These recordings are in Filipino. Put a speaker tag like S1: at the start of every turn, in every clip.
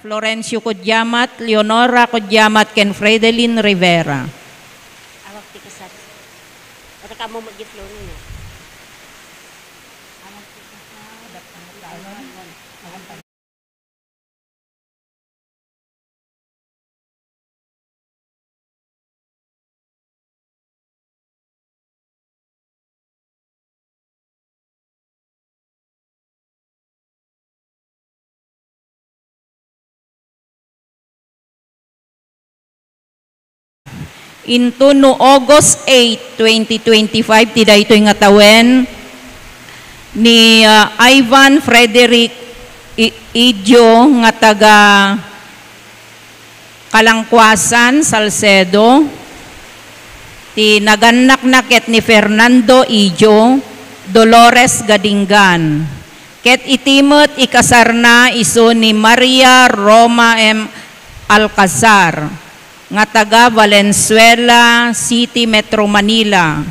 S1: Florencio Codyamat, Leonora Codyamat, ken Fredelin Rivera.
S2: Awak ti kasat. Ata ka mo mag-flow niya.
S1: Into no August 8, 2025, ti daytoy nga tawen ni Ivan Frederick Idjo nga taga Kalangkwasan, Salcedo, ti naganak na ket ni Fernando Idjo, Dolores Gadingan. Ket itimot ikasarna iso ni Maria Roma M. Alcazar nga taga Valenzuela City, Metro Manila.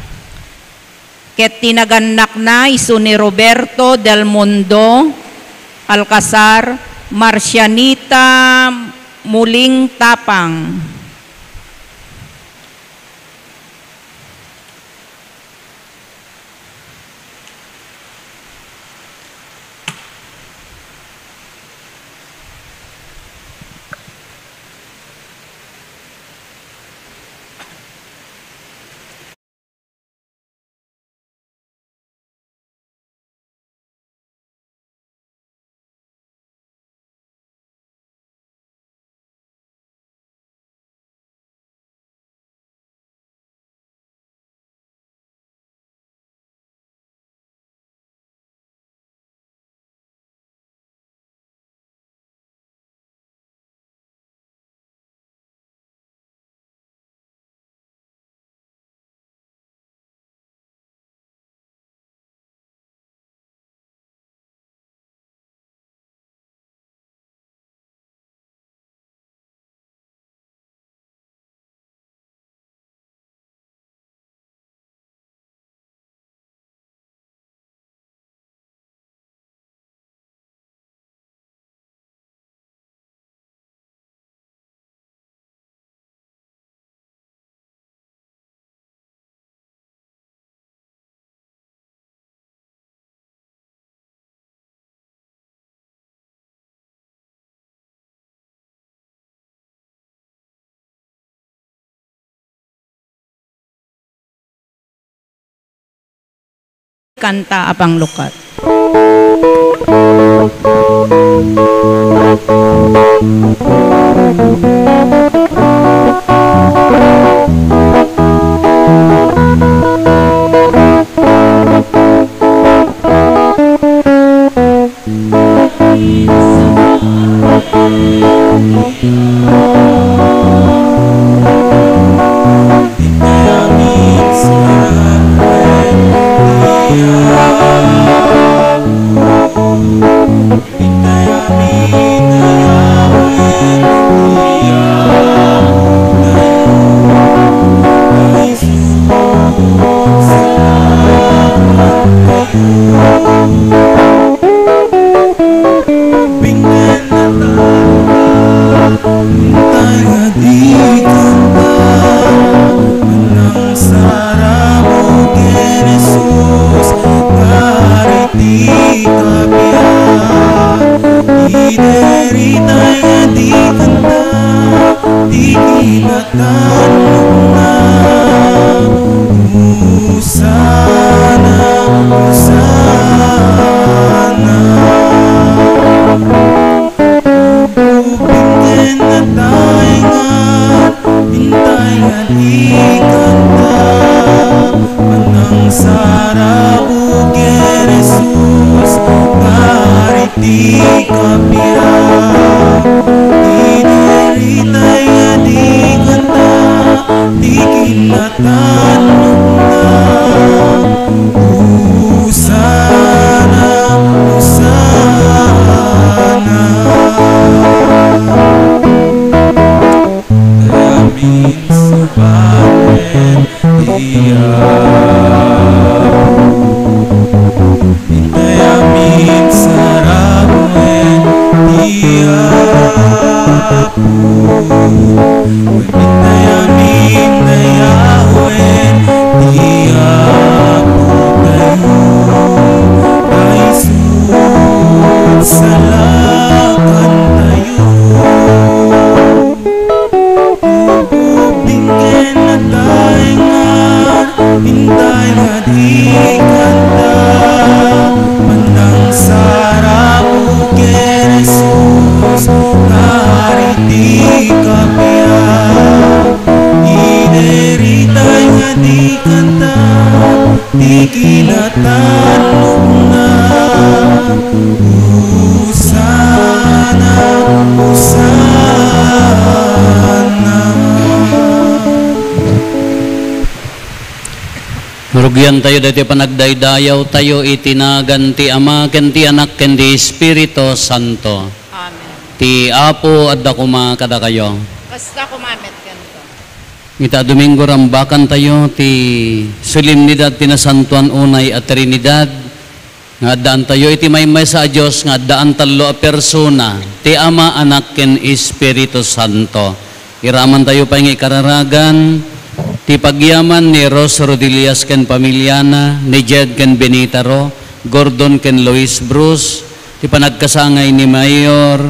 S1: Ket tinaganak na iso ni Roberto Del Mundo Alcazar, Marcianita Muling Tapang. Kanta apang lukat.
S3: Inayamin sa ramen, kilatan na. Hosana, Hosana.
S4: Marugyan tayo dati panagdaydayaw tayo itinagan ti Ama ken ti Anak ken ti Espiritu Santo.
S1: Amen.
S4: Ti Apo adda kuma kada kayo.
S1: Basta kumamet ganito.
S4: Ita Domingo rambakan tayo ti solemnidad ti nasantuan unay at Trinidad. Nga addaan tayo iti maymay sa Dios nga addaan tallo a persona ti Ama, Anak ken Espiritu Santo. Iraman tayo pa nga ikararagan ti pagyaman ni Ros Rodillas ken pamilyana, ni Jed ken Benitaro, Gordon ken Luis Bruce, ti panagkasangay ni Mayor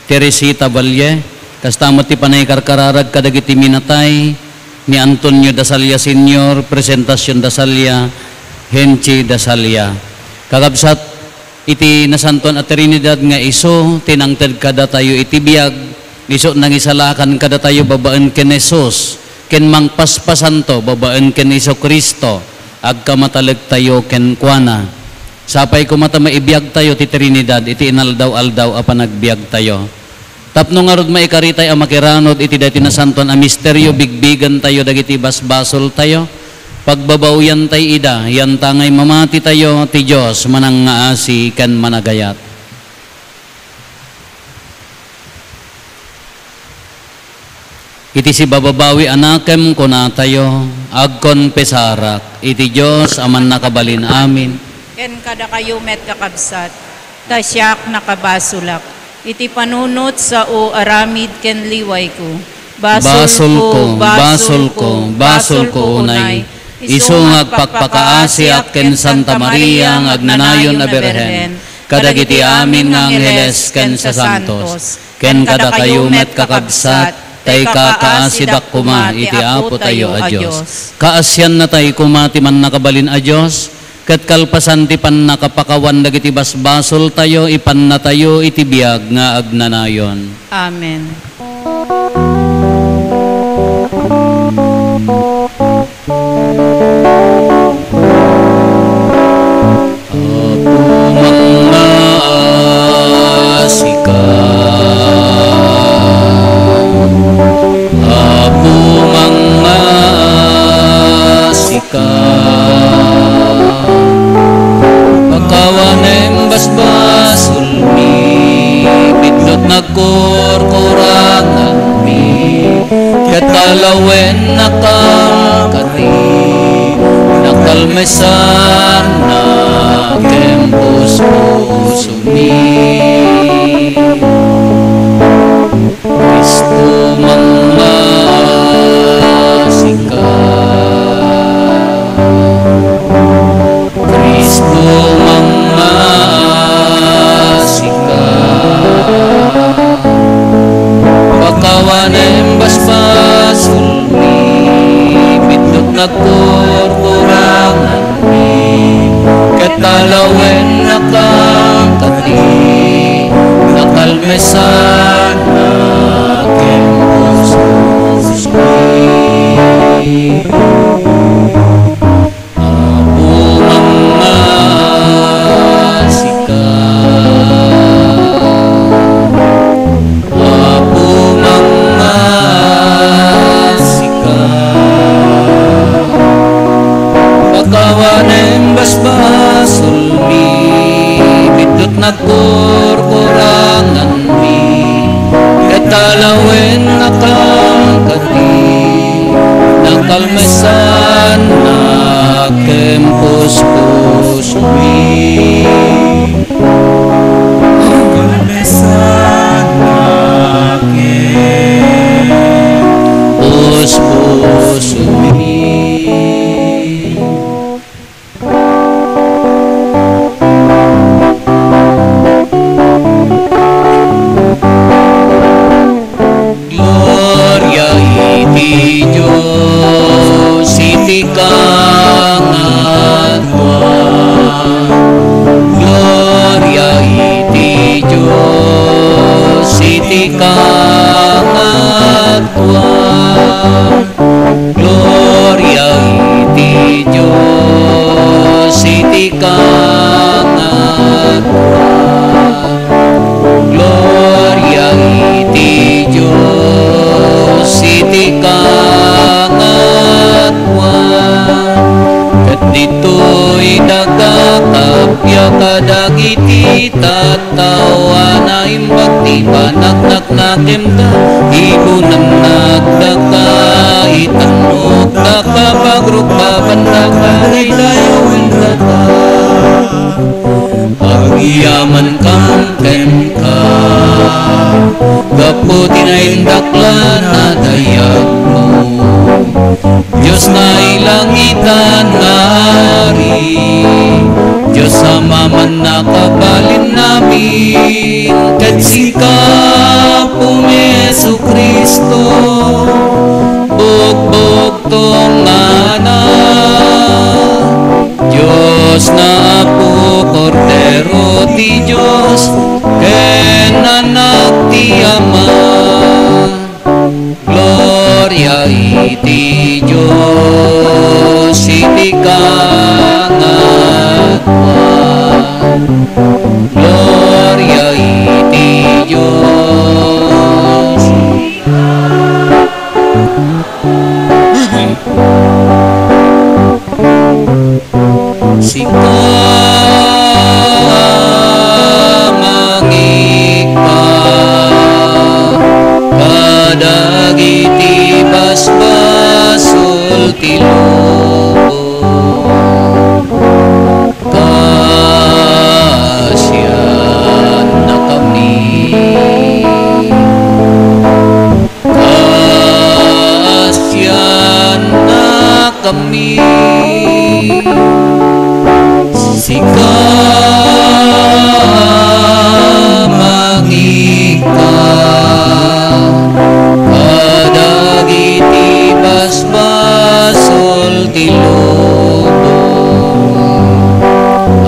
S4: Teresita Valle, kastamot ti panay karkararag kadagiti minatay, ni Antonio Dasalya Sr., Presentasyon Dasalya, Henchi Dasalya. Kakabsat iti nasantuan at Trinidad nga iso, tinangted kada tayo iti biyag, iso nang isalakan kada tayo babaan ken Jesus, ken mangpaspasan to, babaan ken Iso Kristo, agkamatalag tayo ken kuana. Sapay kumata maibiyag tayo ti Trinidad, iti inaldaw-aldaw a panagbiag tayo. Tapno nga rod maikaritay a makiranod, iti dati na santon a misteryo, bigbigan tayo, dagiti basbasol tayo. Pagbabauyan tay ida, yan tangay mamati tayo, ti Diyos, manang ngaasi ken managayat. Iti si bababawi anakem kuna tayo, agkon pesarak, iti Diyos aman nakabalin amin.
S1: Ken kada kayo met kakabsat, tasyak nakabasulak. Iti panunot sa o aramid ken liway ko.
S4: Basol ko unay. Isu ngagpakpakaasiak ken Santa Maria ngagnanayon na Berhen. Kadagiti amin nga angheles ken sa santos. Ken kada kayo met kakabsat, tay kaasidak kuma iti Apo tayo a Diyos. Kaasyan na tay kuma ti man nakabalin a Diyos, ket kalpasan ti pan nakapakawan dagiti basbasol tayo, ipan na tayo iti biag nga agnanayon.
S1: Amen.
S4: Pagkawanem basbasul mi, bidlot nagkurkurangan mi, katalawen nakangkati, nakalmesan na kempus puso mi. Kristo mangasika, Kristo mangasika, pagkawanem basbasul mi, bidlot nagkurkurangan mi, katalawen nakangkati, nakalmesan na kempus puso mi. Pagkawanem basbasul mi, bidlot nagkurkurangan mi, katalawen nakangkati, nakalmesan na kempus puso mi.
S3: Kalmesan na
S4: Kempus puso mi. Gloria iti Diyos, iti kangatwa. Gloria iti Diyos, iti kangatwa. Gloria iti Diyos, iti kangatwa. Gloria iti Diyos iti kangatwa. Ket ditoy dagakapya kadagiti tattawa na imbag ti panagnak na kemda ibunan nagdaka itanok daka pagruk babandaka dayo wendaka agyaman kang kemka gaputi na indaklan na dayag mo Diyos na ilangitan ngari Diyos sa maman na kabalin namin ket sikap o Yesu Kristo bugbog tong anak Diyos na po Kordero ti Diyos ken anak ti Ama Gloria iti Diyos iti kangatwa. Gloria iti Diyos. Sikamangika kadagiti basbasul ti lobo kasyan na kami sikamangika kadagiti basbasul ti lobo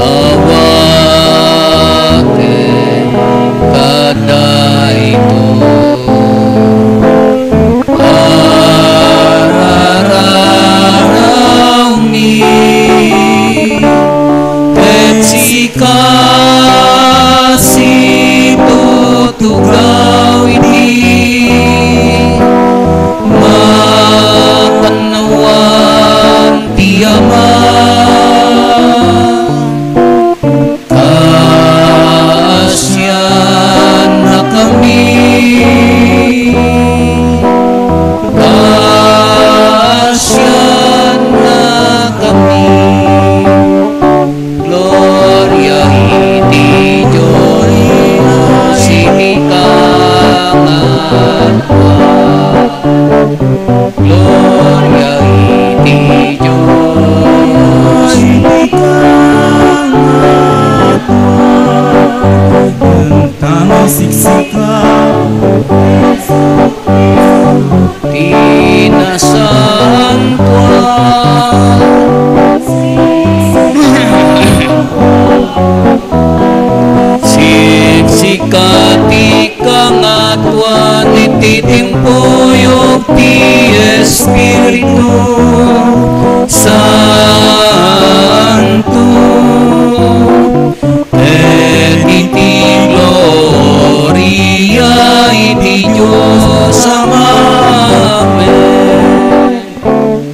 S4: awake kadayto arararaumi ket sikasi tutugaw iti makanawan ti Ama kasyan na kami kasyan na kami Gloria iti Diyos iti kangatwa Gloria iti Diyos iti
S3: Tangay siksikaw
S4: siksikati kangatwa nititimpuyok ti Espiritu Santo et iti gloria iti Diyos Amen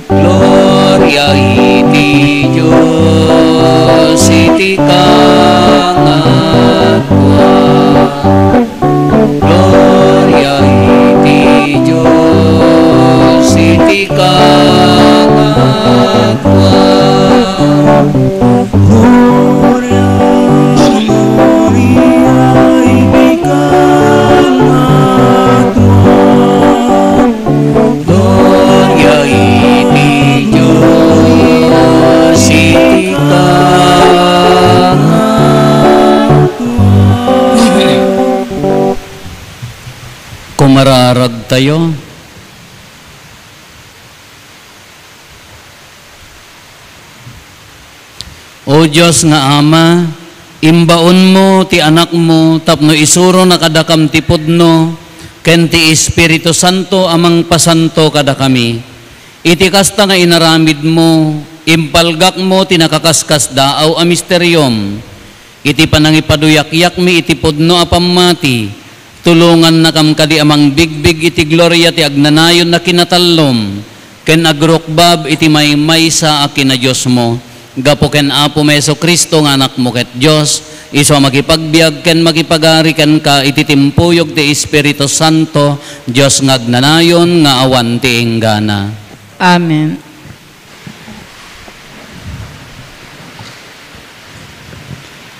S4: Gloria iti Diyos iti kangatwa Gloria iti Diyos iti kangatwa
S3: Gloria, Gloria, ibikangatwa
S4: Gloria iti Diyos iti kangatwa Kumararag tayo. O Diyos nga Ama, imbaon mo ti anak mo tapno isuro na kadakam ti pudno ken ti Espiritu Santo amang pasanto kada kami. Iti kasta nga inaramid mo Impalgak mo tinakakaskas daaw a misteryom. Iti panangipaduyak-yak mi iti pudno a pammati. Tulungan na kam kadi amang bigbig iti gloria ti agnanayon na kinatallom. Ken agrokbab iti maysa a kina Diyos mo. Gapo ken Apo Meso Kristo nga anak mo ket Diyos. Iso makipagbiag ken makipagari ken ka iti timpuyog ti Espiritu Santo. Diyos nga agnanayon nga awan ti inggana.
S1: Amen.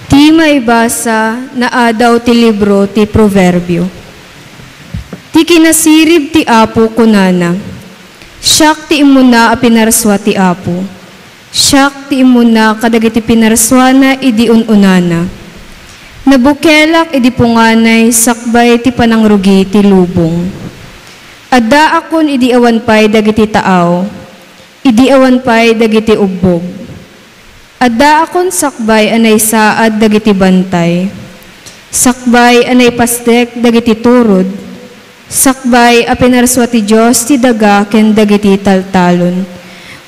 S5: Ti maibasa na adaw ti libro ti Proverbio. Ti kinasirib ti Apo kunana. Siak ti imuna a pinarswa ti Apo. Siak ti imuna kadagiti pinarswana idi ununana. Nabukelak idi punganay sakbay ti panangrugi ti lubong. Adda akon idi awan pay dagiti taaw. Idi awan pay dagiti ubbog. Adda akon sakbay anay saad dagiti bantay. Sakbay anay pasdek dagiti turod. Sakbay a pinarswa ti Diyos ti daga ken dagiti taltalon.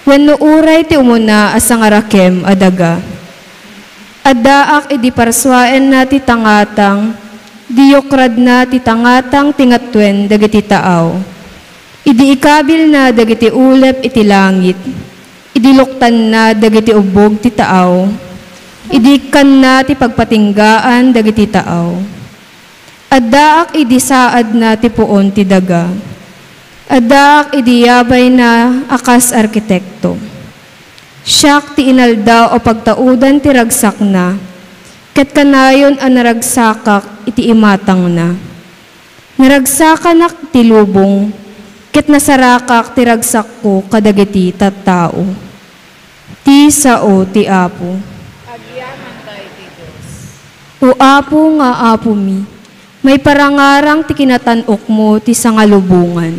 S5: Wenno uray ti umuna asangarakem a daga. Addaak idi parswaen na ti tangatang, diyokrad na ti tangatang tingatwen dagiti taaw. Idi ikabil na dagiti ulep iti langit. Idi luktan na dagiti ubog ti taaw. Idi kan na ti pagpatinggaan dagiti taaw. Addaak idi saad na ti puon ti daga. Addaak idi yabay na akas arkitekto. Siak ti inaldaw o pagtaudan ti ragsak na, ket kanayon a naragsakak iti imatang na. Naragsakanak ti lubong, ket nasarakak ti ragsak ko kadagiti tattao. Ti sao ti Apo.
S1: Agyaman tayo ti Diyos.
S5: O Apo nga Apo mi, may parangarang ti kinatanok mo ti sangalubungan.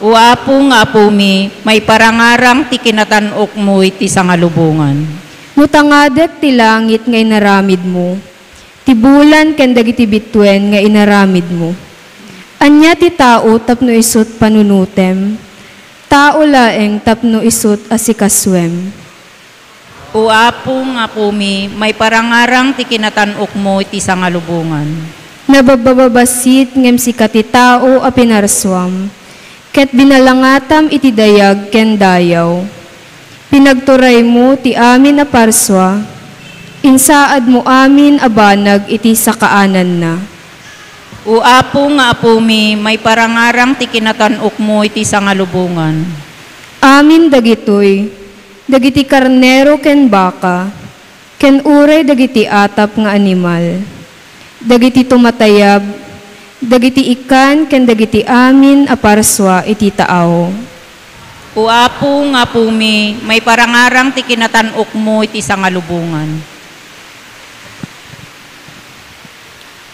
S1: O Apo nga Apo mi, may parangarang ti kinatanok mo iti sangalubungan.
S5: Mutangadet ti langit nga inaramid mo, ti bulan ken dagiti bitwen nga inaramid mo. Anya ti tao tapno isut panunutem, tao laeng tapno isut asikaswem.
S1: O Apo nga Apo mi, may parangarang ti kinatanok mo iti sangalubungan.
S5: Nabababasit ngem sikati tao a pinarswam, ket binalangatam iti dayag ken dayaw. Pinagturay mo ti amin a parswa, insaad mo amin a banag iti sakaanan na.
S1: O Apo nga Apo mi, may parangarang ti kinatanok mo iti sangalubungan.
S5: Amin dagitoy, dagiti karnero ken baka, ken uray dagiti atap nga animal. Dagiti tumatayab, dagiti ikan ken dagiti amin a parswa iti taaw.
S1: O Apo nga Apo mi, may parangarang ti kinatanok mo iti sangalubungan.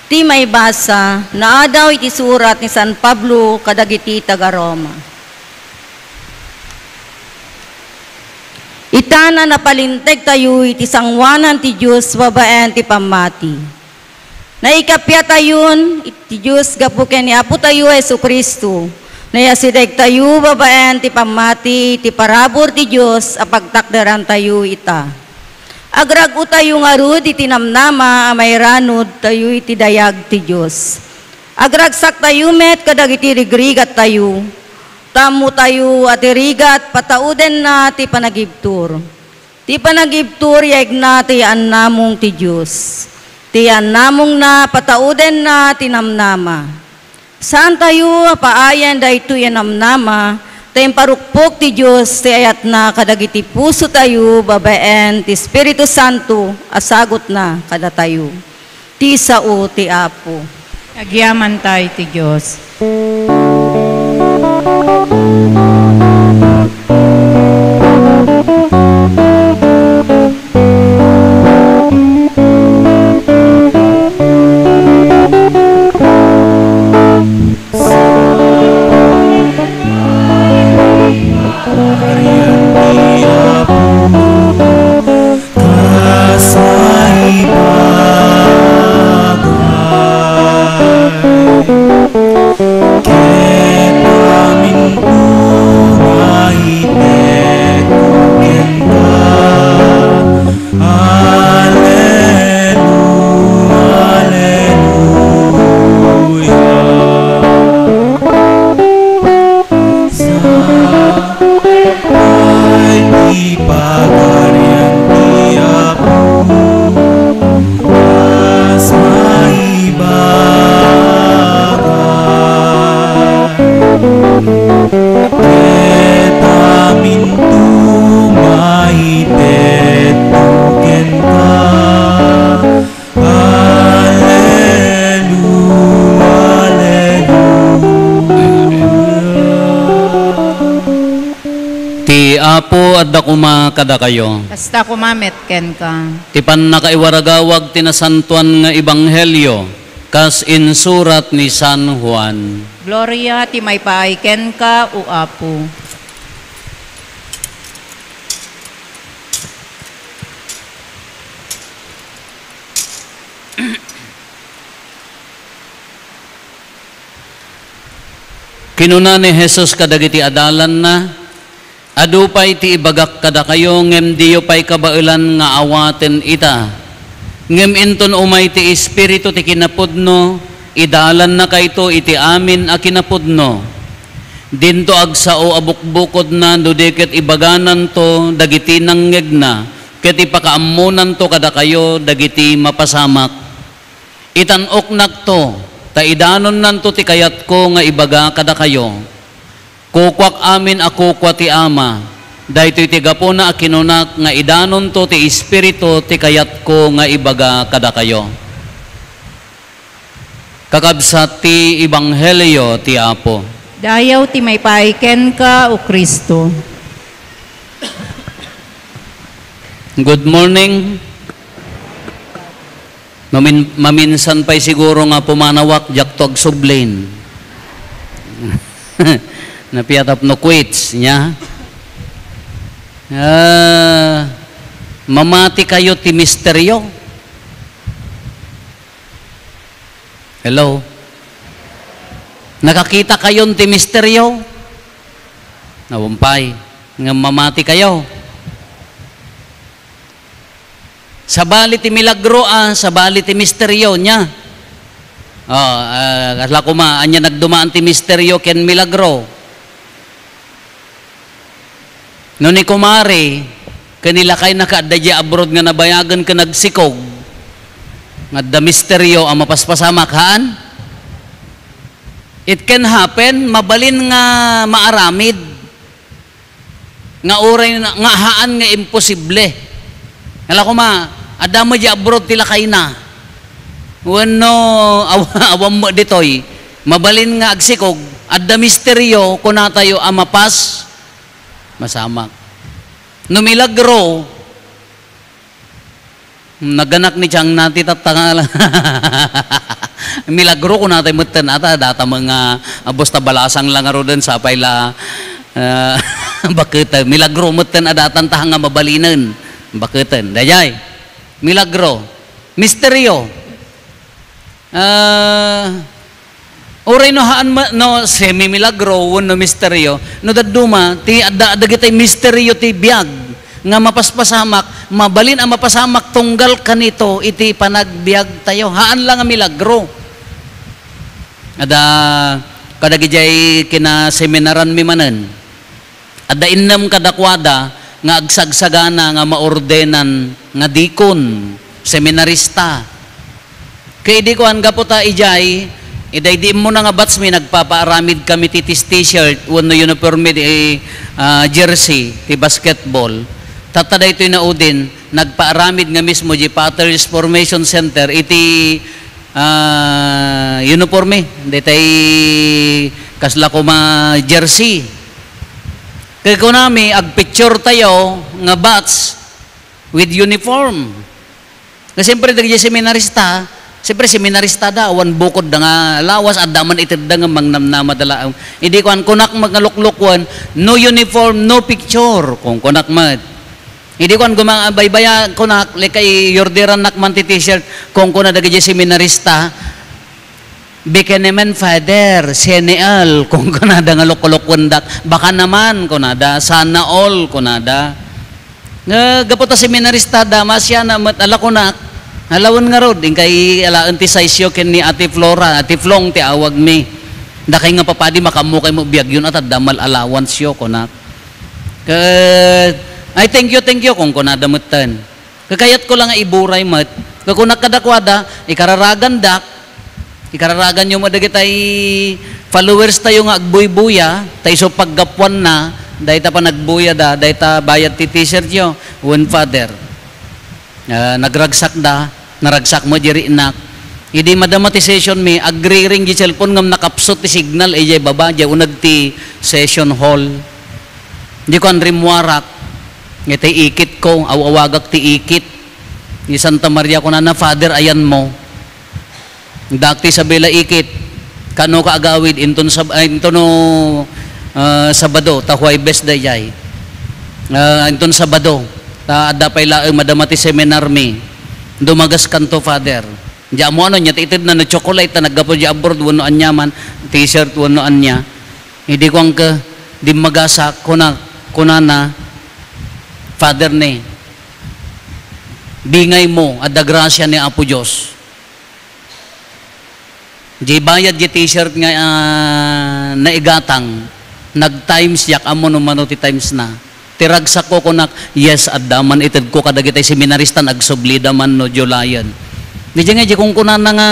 S6: Ti may basa na adaw iti surat ni San Pablo kadagiti taga Roma. Itana na palinteg tayo iti sangwanan ti Diyos babaen ti pamati. Naikapya tayon iti Diyos gapu ken ni Apo tayo Hesu Kristo. Nayasideg tayo babaen ti pamati ti parabor ti Diyos apagtakderan tayo ita. Agrago tayo nga rod iti namnama amay ranod tayo iti dayag ti Diyos. Agragsak tayo met kadag iti rigrigat tayo. Tamo tayo at irigat patauden na ti panagibtur. Ti panagibtur yaig na ti annamong ti Diyos. Ti annamong na patauden na ti namnama. Saan tayo paayan da ito yanamnama, tayong parukpok ti Diyos, ti ayat na kadagiti puso tayo, babaen, ti Espiritu Santo, asagot na kada tayo. Ti sao ti Apo.
S1: Agyaman tayo ti Diyos.
S4: dakuma kada kayo.
S1: Kasta kumametken ka.
S4: Ti pan nakaiwaragawag tinasantuan nga ebanghelyo kas in surat ni San Juan.
S1: Gloria ti may paaiken ka o Apo.
S4: Kinuna ni Jesus kadagiti adalan na, adupay ti ibagak kada kayo, ngem diyo pay kabailan nga awaten ita. Ngem inton umay ti Espiritu ti kinapudno, idalan na kayto iti amin a kinapudno. Dinto agsao abukbukod na, dudeket ibaganan to, dagiti nanggeg na, ket ipakaamunan to kada kayo, dagiti mapasamak. Itanok nakto, taidanon nanto ti kayat ko nga ibaga kada kayo. Kukwak amin ako kwa ti Ama. Dahito iti gapo na akinunak nga idanon to ti Espiritu ti kayat ko nga ibaga kada kayo. Kakabsat ti Ebanghelyo ti Apo.
S1: Dayaw ti may paaiken ka o Kristo.
S4: Good morning. Maminsan pa'y siguro nga pumanawak jak tog sublain. Napiatap no quits niya. Mamati kayo ti misteryo. Hello? Nakakita kayo ti misteryo? Nawampay. Nga mamati kayo. Sabali ti milagro, sabali ti misteryo niya. Kasla kuma, anya nagdumaan ti misteryo ken milagro. No ni kumari, kanila kay nakaadya abroad nga nabayagan ka nagsikog. Nga da misteryo ang mapaspasamak, haan? It can happen, mabalin nga maaramid. Nga oray, nga haan nga imposible. Alam ko adamo di abroad tila kay na. Wano, awam mo ditoy, mabalin nga agsikog, adda misteryo, kunatayo amapas, masamak. No milagro, naganak ni Chang nati tatangal. Milagro kunatay mutan ata, data mga bosta balasang lang arodan sa payla, bakit, milagro mutan adatan tahang nga mabalinan. Baketan, dayay, milagro, misteryo. Oray no haan no semi-milagro, no misteryo, no daduma, ti adagitay misteryo ti biyag, nga mapaspasamak, mabalin ang mapasamak tunggal kanito, iti panagbiag tayo. Haan lang ang milagro. Ada, kadagijay kina seminaran mi manen, ada innam kadakwada, nga agsagsagana nga maordenan nga dikon, seminarista. Kaya di ko hangga po ta ijay, iday di mo na nga batsmi, nagpapaaramid kami ti t-shirt, wano uniform jersey, ti basketball. Tatada ito'y naudin, nagpaaramid nga mismo di Patters Formation Center, iti uniforme, di tayo kasla ko jersey. Kaya ko nami, ag-picture tayo nga bats with uniform. Kasi siyempre, dagay seminarista, siyempre seminarista da, awan bukod da nga lawas, at daman itid da nga mangnamnamadala. Hindi ko kunak magnaluklukwan, no uniform, no picture, kung kunak mat. Hindi ko gumabaybaya, kunak, likay yorderan nakman ti t-shirt, kung kuna dagay seminarista, Bikenemen father, seneal, kung kunada nga lukulukwendak, baka naman kunada, sana all kunada. Gapota seminarista, damas siya na matala kunak, halawan nga rod, kay alaan ti saisyo ken ni Ate Flora, Ate Flong ti awag mi. Dakay nga papadi makamukay mo biyag yun at damal allowance yo kunak. Ay thank you kung kunada mutan. Kakayat ko lang nga iburay mat, kakunak kadakwada, ikararagan dak, ikararagan nyo mo dagit ay followers tayo nga agbuy-buya, tayo so paggapuan na, dahi ta pa nagbuya da, dahi ta bayad ti t-shirt nyo, one father. Nagragsak da, naragsak mo diri inak. Hindi madama ti session mi, agri-ring di cellphone ngam nakapsot ti signal, baba, unag ti session hall. Di ko an rimwarak. Ngiti ikit ko, awawagak ti ikit. Ni Santa Maria ko na, Father, ayan mo. Dakti sa bela ikit. Kano ka agawid, inton no Sabado, ta Huwebes dayay. Inton Sabado, ta adapay laeng madamati seminar mi. Dumagas kanto, Father. Diya mo ano, niya titid na chocolate, ta naggapo di abroad, wano anya man, t-shirt, wano anya. Hindi ko ang ka, di magasa, kunana, Father ni, bingay mo at grasya ni Apo Diyos. Di bayad di t-shirt nga naigatang, nag-times yak amo no mano ti times na. Tiragsak ko kunak, yes, at daman itid ko kadagitay seminarista, nagsubli daman no Julayan. Di nga di kung kunan na nga,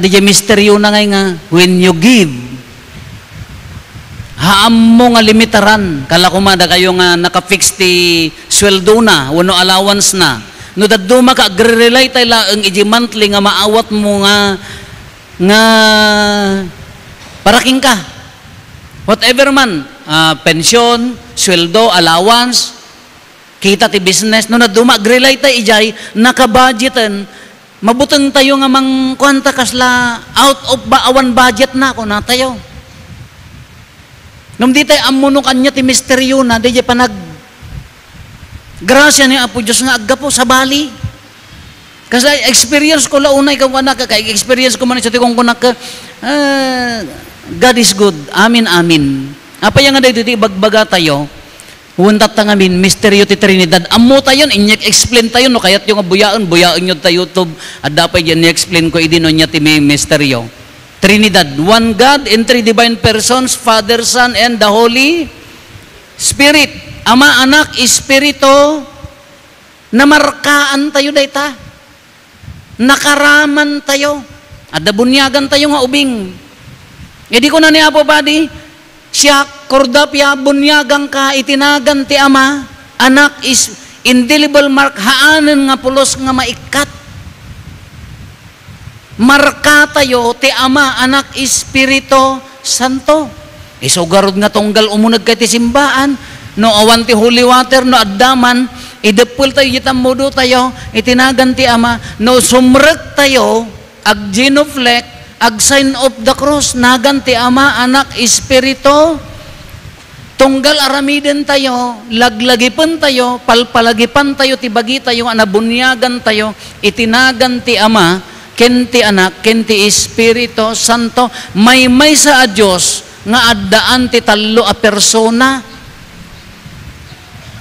S4: di misteryo na nga, when you give, haam mo nga limitaran. Kala kumada kayo nga naka-fix ti sweldo na, wano allowance na. No daduma ka, agre-relay tayo laang iji monthly nga maawat mo nga paraking ka. Whatever man, pensyon, sweldo, allowance, kita ti business, no naduma, agre-relay tayo ijay, naka-budgetan, mabutang tayo nga mang kwanta kasla out of awan budget na ako na tayo. Nung di tayo amunok anya ti misteryo na, di panag grasya ni Apo Diyos nga agga po sa bali. Kasi experience ko launay kung anak ka, experience ko man sa tikong kunak ka, God is good. Amin, amin. Apa yung nga dito ti bagbaga tayo, huntat ta ngamin, misteryo ti Trinidad. Amo tayo, inyek explain tayo, no kayat yung buyaan nyo tayo YouTube, at dapat yan ni-explain ko, idino niya ti may misteryo. Trinidad, one God in three divine persons, Father, Son, and the Holy Spirit. Ama, Anak, Espiritu, namarkaan tayo dayta. Nakaraman tayo. At dabunyagan tayo nga ubing. E di ko na ni Apo Badi, siya, kordapya, bunyagang ka, itinagan ti Ama, Anak is indelible mark, haanan nga pulos nga maikat. Marka tayo, ti Ama, Anak, Espiritu Santo. Isugarod nga tunggal umunag kay ti simbaan, no awan ti holy water, no addaman, idepul tayo, itamudo tayo, itinagan ti Ama, no sumrek tayo, ag genuflect, ag sign of the cross, nagan ti Ama, Anak, Espiritu, tunggal aramiden tayo, laglagipan tayo, palpalagipan tayo, tibagi tayo, anabunyagan tayo, itinagan ti Ama, kenti Anak, kenti Espiritu Santo, may sa Diyos nga addaan ti tallo a persona.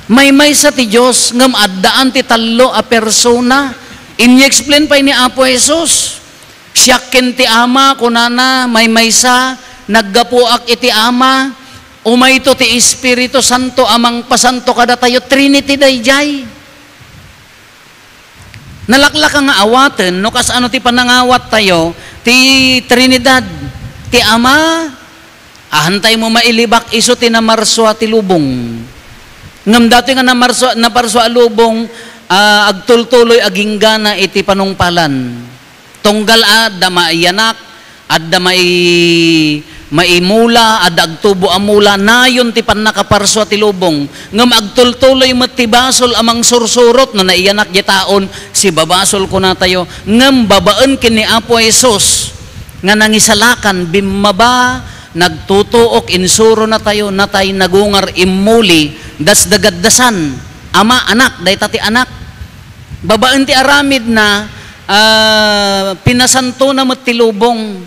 S4: May sa ti Diyos nga addaan ti tallo a persona. Ini-explain pa ni Apo Jesus. Siya kenti Ama, kunana, may sa, naggapuak iti Ama, umayto ti Espiritu Santo, amang pasanto kada tayo, Trinity dayjay. Nalaklak ang awaten, no kas ano ti panangawat tayo, ti Trinidad, ti Ama, ahantay mo mailibak, iso ti namarswa ti lubong. Ngam dati nga naparswa lubong, agtultuloy aginggana iti panungpalan. Tunggal adda maiyanak, adda maimula, adda agtubo amula, nayon ti panakaparswa ti lubong. Ngam agtultuloy matibasol amang sursurot, no naiyanak di taon, si babasol ko na tayo. Ngam babaan kini Apo Jesus, nga nangisalakan, bimaba, nagtutuok, insuro na tayo, natay nagungar imuli, das dagaddasan, Ama, Anak, day tati Anak. Babaan ti aramid na, pinasanto na matilubong.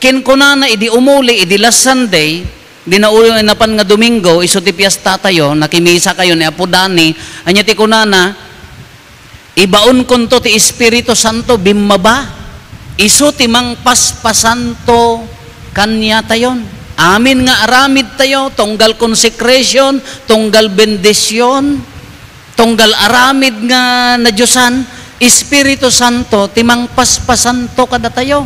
S4: Kinkunana, idi umuli, idi last Sunday, di na ulo napan nga Domingo, iso ti piyesta tayo, nakimisa kayo ni Apo Dani, anya ti kunana, ibaon kunto ti Espiritu Santo, bimaba, iso ti mang paspasanto, kanya tayon. Amin nga aramid tayo, tunggal consecration, tunggal bendisyon, tunggal aramid nga na Diyosan, Espiritu Santo, timang paspasanto kada tayo.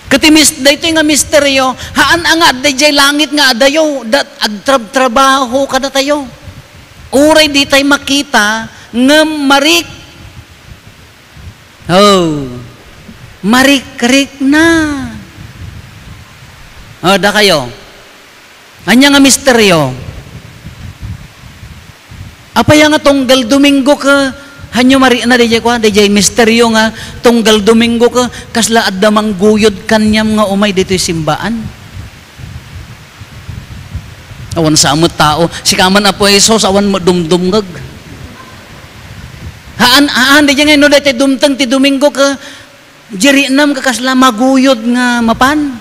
S4: Katimis dayto nga misteryo, haan angad dayjay langit nga adayo, agtrabaho kada tayo. Uray di tayo makita ngem marik. Oh. Marik-rik na. Da kayo. Anya nga misteryo. Apaya nga tunggal Domingo ka, hanyo mari na DJ ko, DJ misteryo nga, tunggal Domingo ka, kasla adda mangguyod kanyam nga umay dito'y simbaan. Awan sa amot tao, si kaman apo Esos, awan mo dumdumgag. Haan, DJ nga, no dito dumtang ti Domingo ka, jiri nam ka kasla maguyod nga mapan.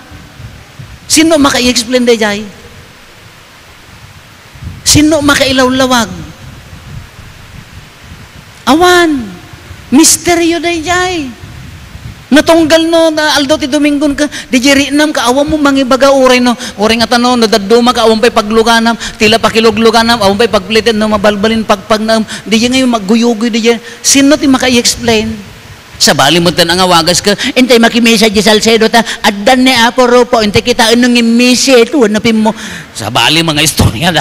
S4: Sino maka-i-explain DJ? Sino makailawlawag? Awan, misteryo dayjay. Natunggal no, na aldaw ti Domingon ka, di jerinam ka, awan mo mangibaga uray no, uray nga tanong, no, daduma ka, awan pa'y pagluganam, tila pakilugluganam, awan pa'y pagplitin, no, mabalbalin, pagpagnam, di ngayon magguyugoy, di sino ti maka-i-explain? Sa bali mo tan ang awagas ka, intay makimisa di Salcedo ta, addan ni Apo Ropo, intay kita anong imisi, ito, hanapin mo. Sa bali mga istoryan,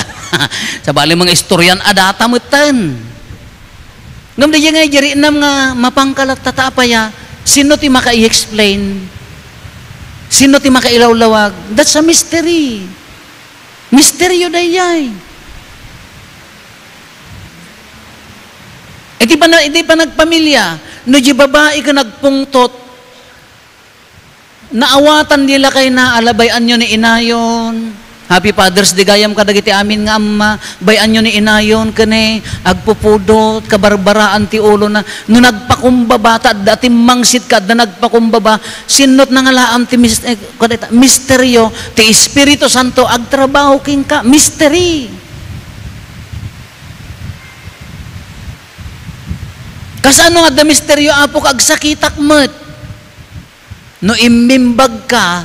S4: sa bali mga istoryan, adata mo tan. Ngam di nga jari nam nga mapangkalat tatapaya, sino ti maka-i-explain? Sino ti makailawlawag? That's a mystery. Misteryo dayay. Iti pa nagpamilya, no di babae ka nagpungtot, naawatan nila kay na alabayan nyo ni inayon. Happy Father's Day gayam kadagiti amin nga amma, bayan nyo ni inayon kane, agpupudot, kabarbaraan ti ulo na, no nagpakumbaba, dati mangsit ka, na nagpakumbaba, sinot na nga laam ti misteryo, ti Espiritu Santo, agtrabaho king ka, mystery. Kasano nga da misteryo, apo kagsakitak met, no imimbag ka,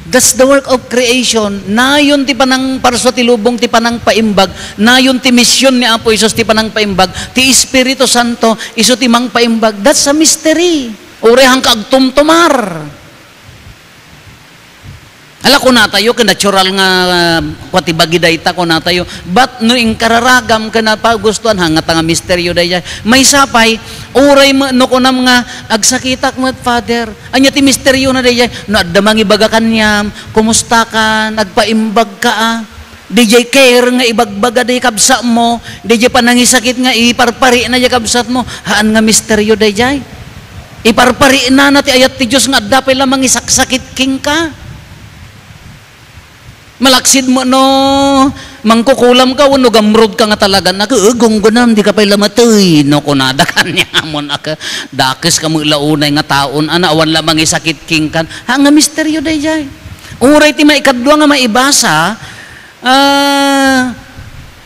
S4: that's the work of creation. Nayon ti panang parso ti lubong ti panang paimbag. Nayon ti misyon ni Apo Isos ti panang paimbag. Ti Espiritu Santo iso ti mang paimbag. That's a mystery. Urehang kaagtumtumar. Ala ko natayo ka natural nga kwati bagi dayta ko natayo. But no ing kararagam ka na pagustuhan hangat nga misteryo dayay. May sapay uray mo no kunam nga agsakitak mo Father. Anya ti misteryo na dayay. No adda mangibaga kanyam, kumusta ka, nagpaimbag ka DJ care nga ibagbaga day kabsa mo, DJ panangisakit nga iparpari na day kabsat mo. Haan nga misteryo dayay. Iparpari na ti ayat ti Dios nga adda pay lamang isaksakit king ka. Malaksid mo no, mangkukulam ka, no gamrod ka nga talaga, nagugunggunam, di ka pa'y lamatay, no kunada ka niya mo, dakis ka mo ilaunay nga taon, awan lamang isakit king kan, nga misteryo day jay. Uray ti maikadwa nga maibasa,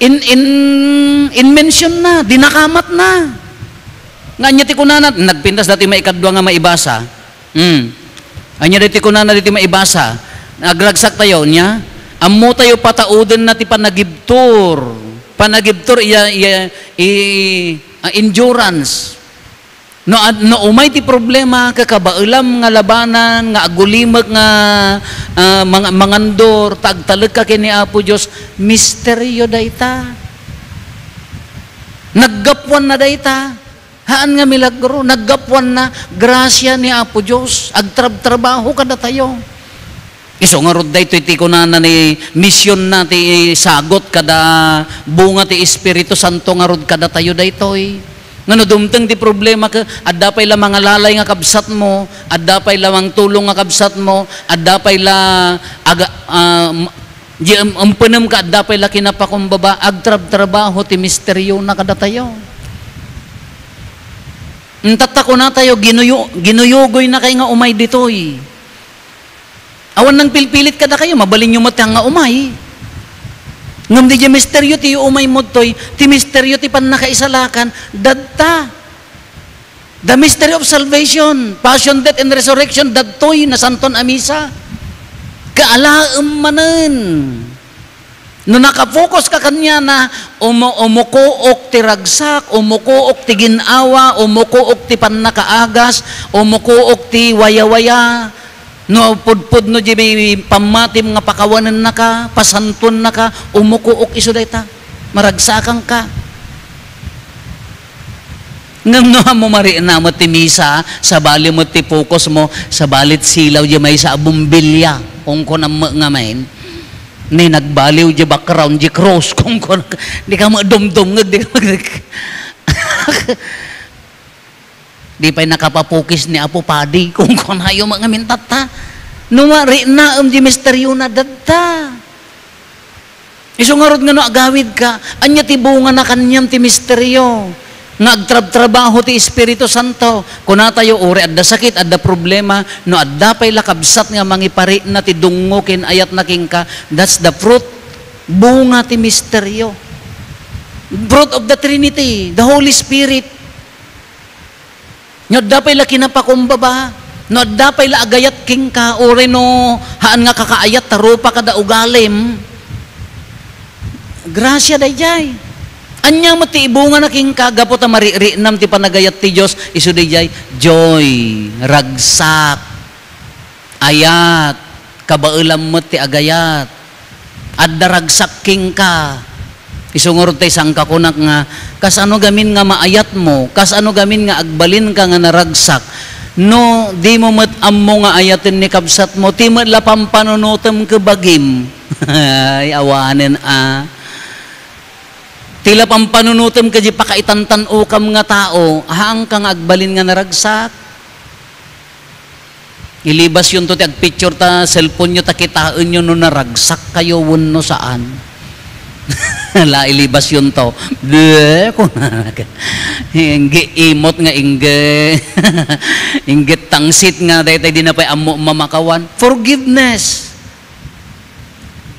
S4: in mention na, dinakamat na. Nga niya ti kunanat, nagpintas dati maikadwa nga maibasa, anya dati kunanat dati maibasa, nagragsak tayo niya, amo tayo patauden na ti panagibtur. Panagibtur endurance. No umay ti problema kakabailam nga labanan nga agulimag nga mangandor tagtaleg ka kini Apo Dios, misteryo dayta. Naggapwan na dayta. Haan nga milagro, naggapwan na grasya ni Apo Dios. Agtrabaho kada tayo. Iso nga rod day iti ko na ni mission na ti sagot kada bunga ti Espiritu Santo nga rod kada tayo daytoy. Ngano dumteng ti problema ka, adda pay la mga lalay nga kabsat mo, adda pay lamang tulong nga kabsat mo, adda pay la ampenem ka, adda pay la kinapakumbaba, agtrabaho ti misteryo na kada tayo. Ntatako na tayo, ginuyugoy na kay nga umay ditoy. Awan nang pilpilit kada kayo, mabalin nyo matang nga umay. Ngam di misteryo ti umay mo toy, ti misteryo ti pan nakaisalakan, dadta. The mystery of salvation, passion, death, and resurrection, dadtoy na santon amisa. Kaalaam manen. No nakafocus ka kanya na umukuok ti ragsak, umukuok ti ginawa, umukuok ti pan nakaagas, umukuok ti waya-waya, no pudpud no di pamatim nga pakawanan na ka, pasanton na ka, umukuok iso dayta, maragsakan ka. Ngam no mo mari na mo ti misa, sa bali mo ti focus mo, sa balit silaw di may sa bumbilya, kung ko na nga main. Ni nagbaliw di background di cross kung di ka madumdumngag di ka di pa'y nakapapukis ni Apo Padi kung hayo mga mintata. Numari na di misteryo na dadta. Isungarod nga no agawid ka, anya tibunga na kanyang ti misteryo. Nga agtrab-trabaho ti Espiritu Santo. Kuna tayo uri adda sakit, adda problema, no adda pa'y lakabsat nga mangipari na ti dungo kin ayat na king ka. That's the fruit. Bunga ti misteryo. Fruit of the Trinity, the Holy Spirit. No adda pa'y laki na pakumbaba. No adda pa'y laagayat king ka, uri no haan nga kakaayat, tarupa kada ugalim. Grasya dayjay. Anya matiibunga na king kagapo ta mariri nam ti panagayat ti Dios isu dayjay joy, ragsak, ayat, kabaelam met ti agayat. Adda ragsak king ka. Isungurod tay sangka kunak nga kasano gamin nga maayat mo, kasano gamin nga agbalin ka nga naragsak. No, di mo met ammo nga ayaten ni kabsat mo, ti met lapam panunutem ke bagim. Ay awanen Tila pang panunutem ka di pakaitantan o kam nga tao, haang kang agbalin nga naragsak. Ilibas yun to, ti agpicture ta, cellphone nyo, takitaan nyo no naragsak kayo, no saan. La, ilibas yun to. Ingge imot nga ingge. Ingge tangsit nga, dahil di na pa'y amo mamakawan. Forgiveness.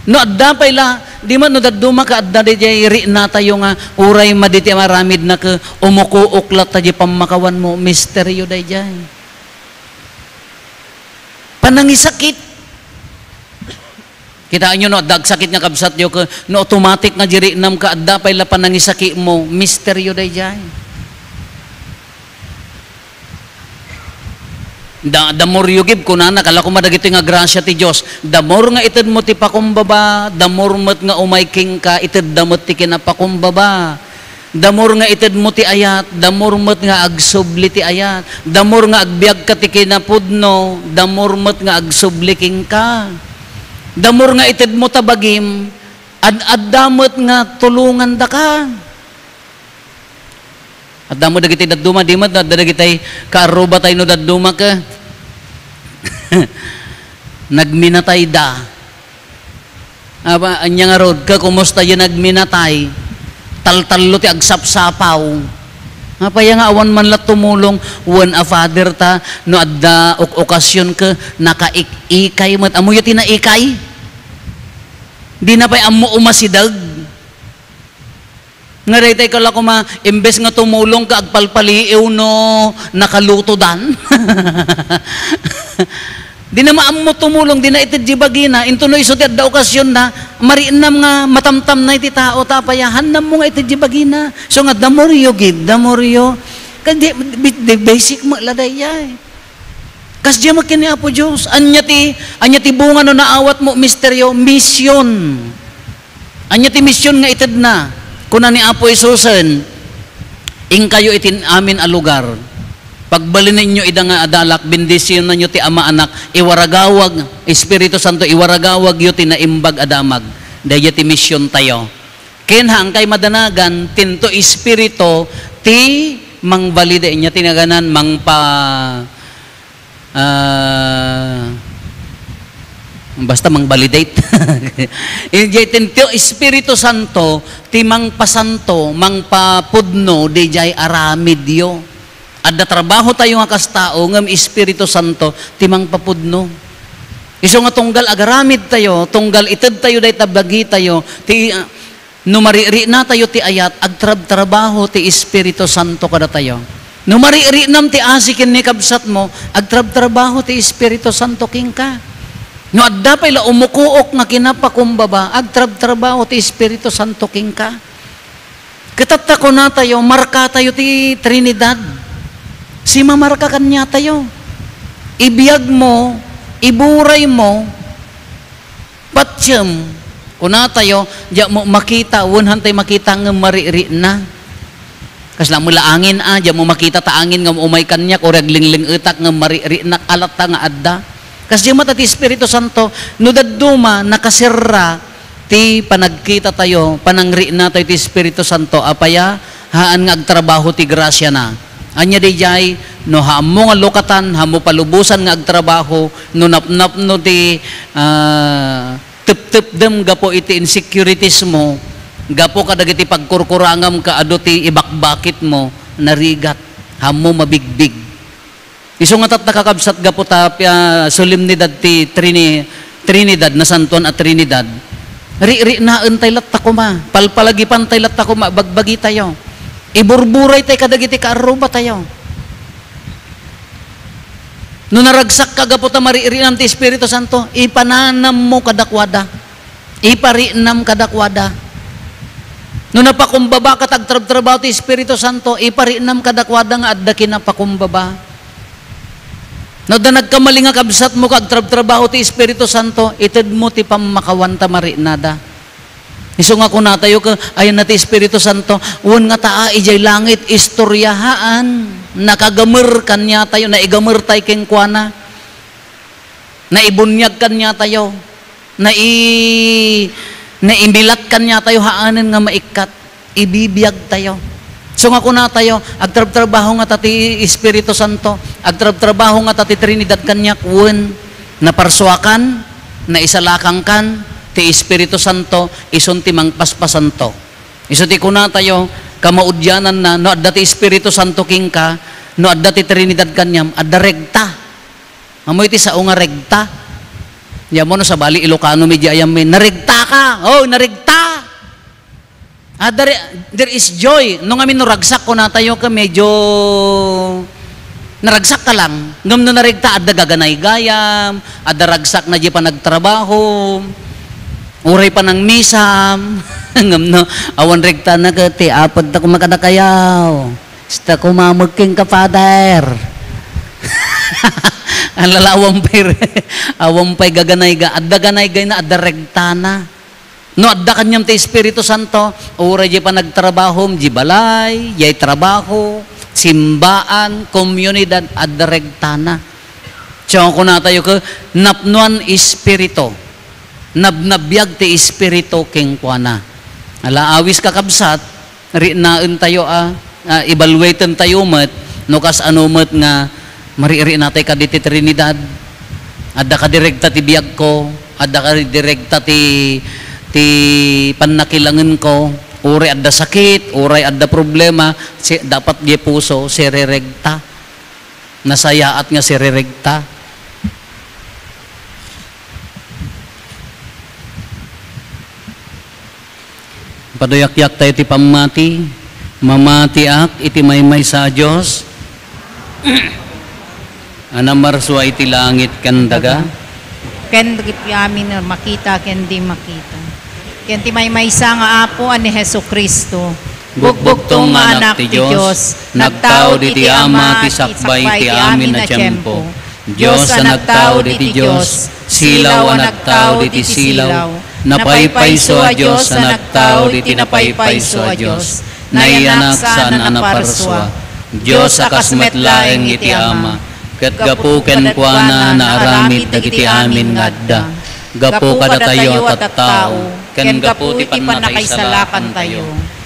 S4: No, adda pa'y la, di man no daduma ka adda di jay ri na tayo nga uray maditi maramid na ka umukuuklat ta di pamakawan mo misteryo day jay panangisakit kita nyo no dag sakit nga kabsat yo ka no automatic nga jiri nam ka adda pay la panangisaki mo misteryo day jay the more you give, kunana, kala ko madagito nga grasya ti Diyos, the more nga ited mo ti pakumbaba, the more mat nga umaiking ka, ited damot ti kinapakumbaba. The more nga ited mo ti ayat, the more mat nga agsubli ti ayat, the more nga agbiag ka ti kinapudno, the more mat nga agsubli king ka. The more nga ited mo tabagim, ad-damot nga tulungan da ka. At damo dagiti daduma di mat dagiti kaaruba tayo no daduma ka. Nagminatay da. Aba anya nga rod ka kumusta yung nagminatay? Taltallo ti agsapsapaw. Mapaya nga awan man la tumulong when a father ta no adda okasyon ka nakaikay mat amo yo tinaikay. Di na pay ammo umasidag. Nga daytay kala ko imbes nga tumulong ka agpalpaliiw no nakaluto dan. Di na maammo tumulong, di na itid jibagina, into no iso ti adda okasyon na, mariinam nga matamtam na iti tao, tapayahan na mo nga itid jibagina. So nga, the more you give, the more you, kasi the basic mo laday ay. Kas diya makini Apo Diyos, anya ti bunga no naawat mo, misteryo, mission. Anya ti mission nga itid na. Kuna ni Apo Isusen, ing kayo itin amin a lugar. Pagbalin ninyo ida nga adalak, bendisyon nanyo ti ama anak, iwaragawag, Espiritu Santo, iwaragawag yo ti naimbag adamag. Daya ti mission tayo. Kinhang kay madanagan, tinto Espiritu, ti mangbalide niya tinaganan, basta mang-validate. Tinto Espiritu Santo, ti mangpasanto, mangpapudno, di jay aramidyo. Adda trabaho tayo nga kastao, ngam Espiritu Santo, ti mangpapudno. Iso nga tunggal agaramid tayo, tunggal ited tayo, day tabagi tayo, ti numariri na tayo ti ayat, agtrab-trabaho ti Espiritu Santo kada tayo. Numariri nam ti asikin ni kabsat mo, agtrab-trabaho ti Espiritu Santo king ka. No adda pay la umukuok nga kinapakumbaba, agtrab-trabaho ti Espiritu Santo king ka. Katatta ko na tayo, marka tayo ti Trinidad. Si mamarka kanya tayo. Ibiyag mo, iburay mo, patsyam, kuna tayo, diya mo makita, unhan tayo makita nga mariri na. Kasla mo laangin diya mo makita taangin nga umay kanya, o raglingling utak nga mariri na alata nga adda. Kasi diya matati Espiritu Santo, no daduma, nakasirra, ti panagkita tayo, panangri na tayo ti Espiritu Santo, apaya, haan nga agtrabaho ti grasya na. Anya di jay, no haamo nga lokatan, haamo palubusan nga agtrabaho, no napnap no ti tip dem gapo iti insecurities mo, gapo ka dagiti pagkurkurangam ka ado ti ibakbakit mo, narigat, haamo mabigbig. Iso nga tat nakakabsat gapo ta solemnidad ti Trinidad na Santuan at Trinidad. Ri na entay latta ko ma. Palpalagipan tay latta ko ma. Bagbagi tayo. Iburburay tay kadagiti kaaruba tayo. No naragsak ka gapo ta maririnam ti Espiritu Santo, ipananam mo kadakwada. Iparinam kadakwada. No napakumbaba ka tagtrabaho ti Espiritu Santo, iparinam kadakwada nga adda kinapakumbaba. No da nagkamali nga kabsat mo kag trabaho ti Espiritu Santo, ited mo ti pamakawanta marinada. Iso nga kuna tayo ka ayon na ti Espiritu Santo, wan nga taa ijay langit istoryahaan, nakagamer kanya tayo, naigamer tay ken kuana. Naibunyag kanya tayo, naimbilat kanya tayo haanen nga maikat, ibibiyag tayo. So nga kuna tayo, agtrabaho nga tati Espiritu Santo, agtrabaho nga tati Trinidad kanyak, na parswakan, na isalakang kan, ti Espiritu Santo, ison ti mangpaspasan to. Iso ti kuna tayo, kamaudyanan na, no adda ti Espiritu Santo king ka, no adda ti Trinidad kanyam, adda regta. Amoy ti sao nga regta. Diyan mo no sa Bali, Ilocano, medya ayamin, naregta ka, oh, naregta. There is joy. Nung amin ragsak ko na tayo ka medyo naragsak ka lang. Ngam no narigta, adda gaganay gayam, adda ragsak na di pa nagtrabaho, uray pa ng misam. Ngam no, awan regta na ka, ti apad na kumakadakayaw. Sta kumamagking kapader. Ang lalawang pay gaganay ga, adda ganay gay na, adda regta na. No, adda kanyam ti Espiritu Santo, ura di pa nagtrabaho, di balay, yay trabaho, simbaan, komunidad, adda regtana. Tiyan ko na tayo ka, napnuan Espiritu, nabnabiyag ti Espiritu king kuana. Ala, awis kakabsat, rinaan tayo evaluaten tayo mat, no kas ano mat nga, mariri natay ka diti Trinidad, adda ka direkta ti biyag ko, adda ka direkta ti panakilangan ko, uray adda sakit, uray adda problema, dapat di puso sireregta. Nasayaat nga sireregta. Padoyak-yak tayo ti pamati, mamatiak iti maymay sa Diyos. Anamarsuwa iti langit kandaga.
S1: Ken amin na makita, ken di makita. Ken ti maymaysa nga apo ani Hesu Kristo. Bugbugtong nga anak ti Diyos, nagtao di ti Ama ti sakbay ti amin na tiyempo. Diyos ang nagtao di ti Diyos, silaw ang nagtao di ti silaw. Napaypayso a Diyos ang nagtao di ti napaypayso a Diyos. Nayanak saan ang naparswa. Diyos sa kasmetlaeng iti Ama. Ket gapu ken kuana na aramid dagiti amin ngadda. Gapu kada tayo at tao, ken gapu ti panakaisalakan tayo.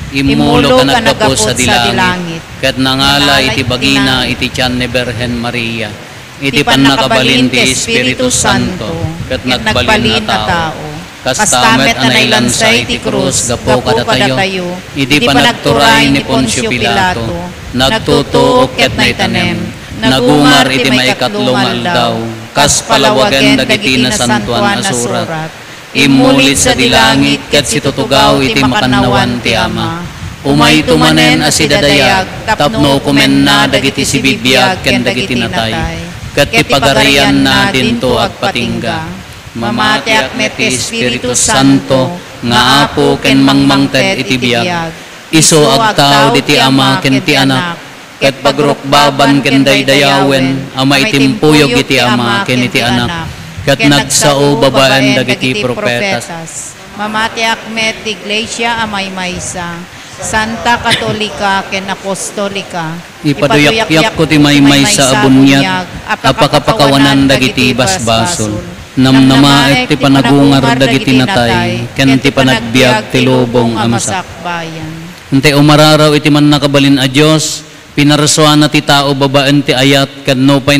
S1: Imulo ka naggapu sa dilangit, ket nangala iti bagina iti tiyan ni Berhen Maria. Iti panakabalin ti Espiritu Santo, ket nagbalin na tao. Kastamet na nailansay ti krus, gapu kada tayo. Iti panagturay ni Poncio Pilato, nagtutuok ket naitanem. Nagungar iti maikatlong aldaw, kas palawagan dagiti na santuan na surat. Imulit sa dilangit, ket situtugaw iti makanawan ti Ama. Umay tumanen asidadayag, tapno kumen na dagiti sibibiyag, ken dagiti natay. Ket ipagarian na dinto agpatingga. Mamatiak met Espiritu Santo, nga apo ken mangmangted iti biyag. Iso agtaw diti Ama ken ti Anak, ket pagrukbaban ken daydayawen, ama itimpuyog iti Ama ken iti Anak, ket nagsao babaen dagiti propetas. Mamatiak met Iglesia amay maysa, Santa Katolika ken Apostolika. Ipaduyak-yak ko ti maymay sa abunyag, apakapakawanan dagiti basbasol.
S4: Namnamaet ti panagungar dagiti natay, ken ti panagbiag ti lubong a masakbayan. Ante umararaw iti man nakabalin a Dios, pinarsuan na ti tao babaan ti ayat ken no pay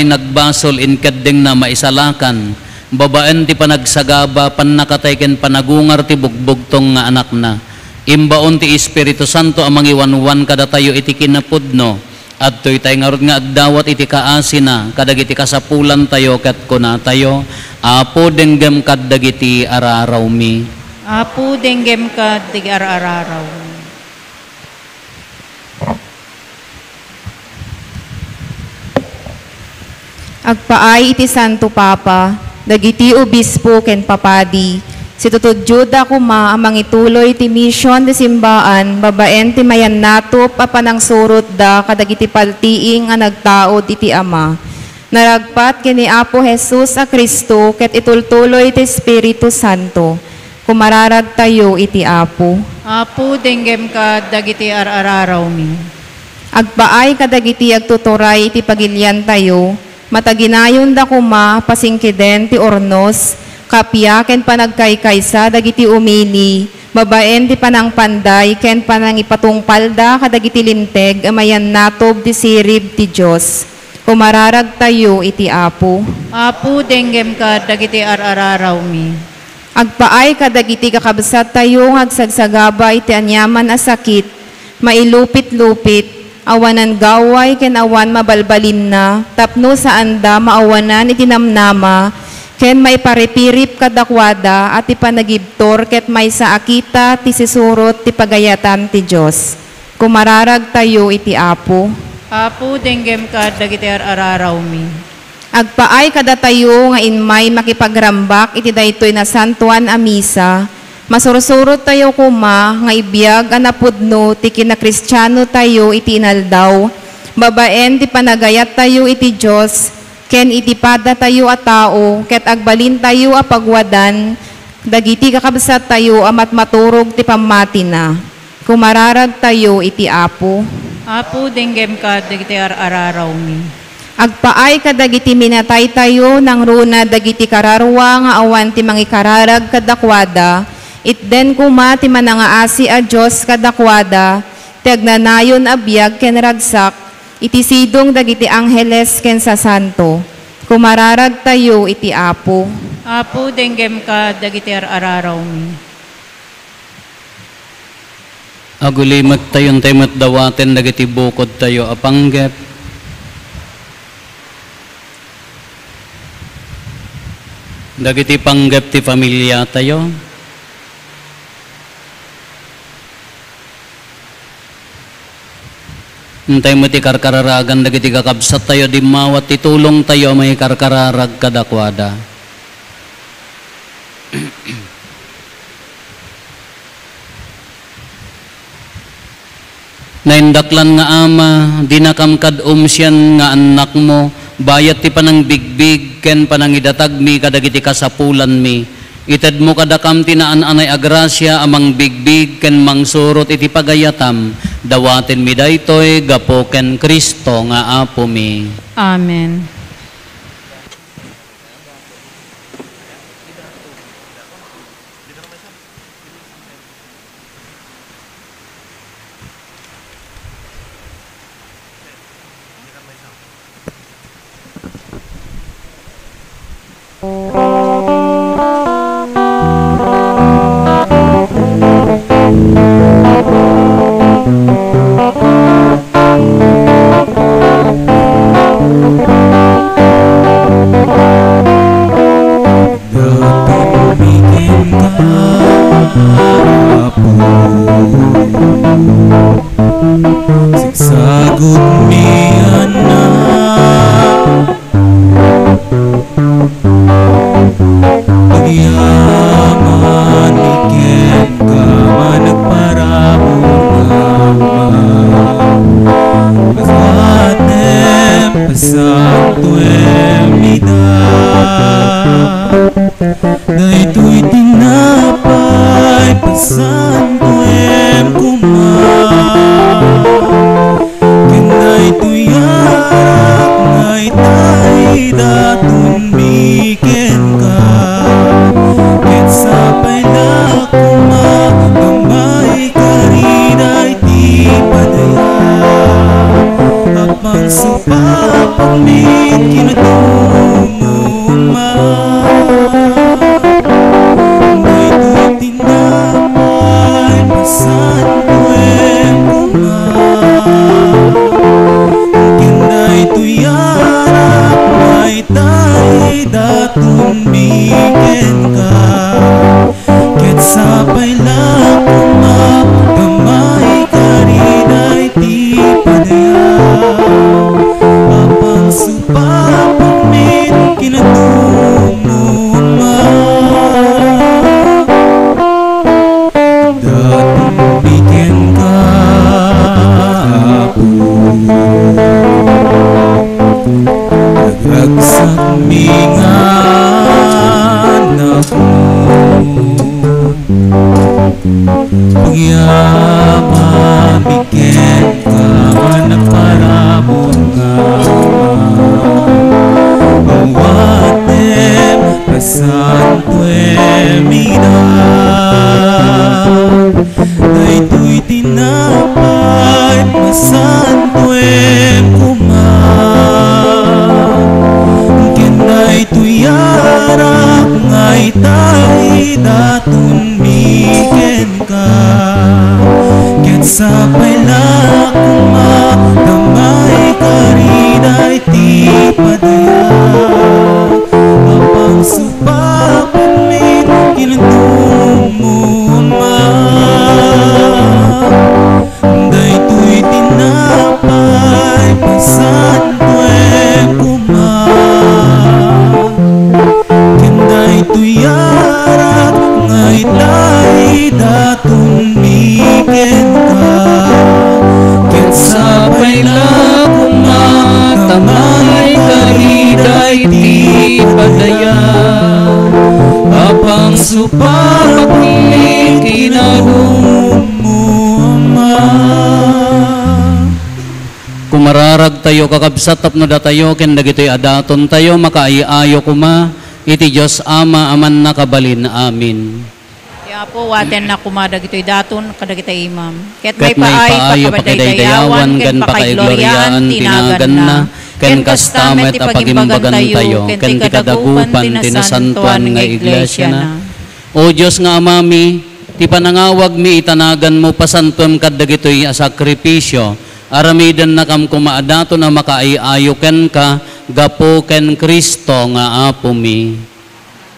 S4: nagbasol in kaddeng na maisalakan. Babaan ti panagsagaba pannakatay ken panagungar ti bugbugtong nga anak na. Imbaon ti Espiritu Santo amang iwanwan kada tayo iti kinapudno. At to'y tayo nga nga agdawat iti kaasina, kadagiti kasapulan tayo kat kuna tayo, apo denggem kadagiti araraw mi.
S1: Apo denggem kadagiti araraw.
S5: Agpaay iti Santo Papa, dagiti obispo ken papadi, si tutudjuda kuma amang ituloy ti mission ti simbaan, babaen ti mayan natop apanang surot da kadagiti paltiing nga nagtaod iti Ama. Naragpat kini Apo Jesus a Kristo ket itultuloy ti Espiritu Santo. Kumararag tayo iti Apo.
S1: Apo denggem kadagiti araraw mi.
S5: Agpaay kadagiti agtuturay iti pagilyan tayo, mataginayon da kuma pasingkiden ti ornos, kapya ken panagkaykaysa dagiti umili, babaen ti panangpanday ken panangipatungpalda kadagiti linteg amayan natob ti sirib ti Dios. Kumararag tayo iti Apo.
S1: Apo denggem kadagiti araraw mi.
S5: Agpaay kadagiti kakabsat tayo agsagsagaba iti anyaman a sakit, mailupit-lupit, awanan gaway ken awan mabalbalin na, tapno sa anda maawanan iti namnama, ken may paripirip kadakwada at ipanagibtor ket may saakita ti sisurot ti pagayatan ti Dios. Kumararag tayo iti Apo.
S1: Apo denggem kadagiti araraw mi.
S5: Agpaay kada tayo nga inmay makipagrambak iti daytoy na santuan a misa, masursurot tayo kuma nga ibiyag anapudno ti kinakristyano tayo iti inaldaw, babaen ti panagayat tayo iti Dios, ken itipada tayo a tao, ket agbalin tayo a pagwadan, dagiti kakabsat tayo amat maturog ti pamati na. Kumararag tayo iti Apo.
S1: Apo denggem kadagiti araraw mi.
S5: Agpaay kadagiti minatay tayo nang runa dagiti kararwa nga awan ti mangikararag kadakwada, itden kuma ti manangaasi a Dios kadakwada, ti agnanayon a biag ken ragsak, iti sidong dagiti angheles ken sa santo. Kumararag tayo iti Apo.
S1: Apo denggem kadagiti araraw mi.
S4: Agulimat tayon tayo matdawaten dagiti bukod tayo apanggep. Dagiti panggep ti pamilya tayo. Antay mo ti karkararagan dagiti kakabsat tayo di mawat ti tulong tayo may karkararag kadakwada. Naindaklan nga Ama, dinakamkad siyan nga anak mo, bayat ti panang bigbig, ken panangidatag mi kadagiti kasapulan mi. Ited mo kadakam tinaan-anay agrasya amang bigbig, ken mangsurot iti pagayatam, dawaten mi daytoy gapo ken Kristo nga Apo mi.
S1: Amen.
S3: Sigsagod mi anak, pagyaman iken ka managparabungan, pasatem pasanto emidad, daytoy tinapay pasanto em kumang, kenday tuyarak ngay tay dat daton biken ka ket sapay la kuma gamay kariday ti padaya apang supapamit kinatuma daytoy tinapay pasantuem kuma kinday tuyarap may tay daton biken ka ket sapay la kuma gamay kariday ti padaya apang supapamit kinatuma daton biken ka Apo nagagsak mga anak mo pagyaman biken ka anak parabot nga bawatem pasantuem idam daytoy tinapay pasantuem kuma kenday tuyarak ngay tay daton biken ka ket sapay la kuma gamay kariday ti padaya apang supapamit kinatuma daytoy tinapay pasantuem kuma kenday tuyarak ngay tay daton biken ka ket sapay la kuma gamay kariday ti padaya apang supapamit kinatuma
S4: Kumararag tayo kakabsat tapno da tayo ken dagitoy adaton tayo makaiayo kuma iti Dios Ama aman nakabalin. Amin.
S1: Ya po waten na kumadag ito'y daton kadagitay imam. Ket
S4: Ket
S1: may paay
S4: paayo
S1: pakabadaydayawan ken pakaigloriaan tinagan na.
S4: ken kastamet apagimbagan tayo ken ti kadagupan tinasantuan nga iglesia na. O Dios nga amami, ti panangawag mi itanagan mo pasantuan kadagitoy a sakripisyo. Aramidan na kam kumaadato na makaiayo ken ka gapo ken Kristo nga Apo mi.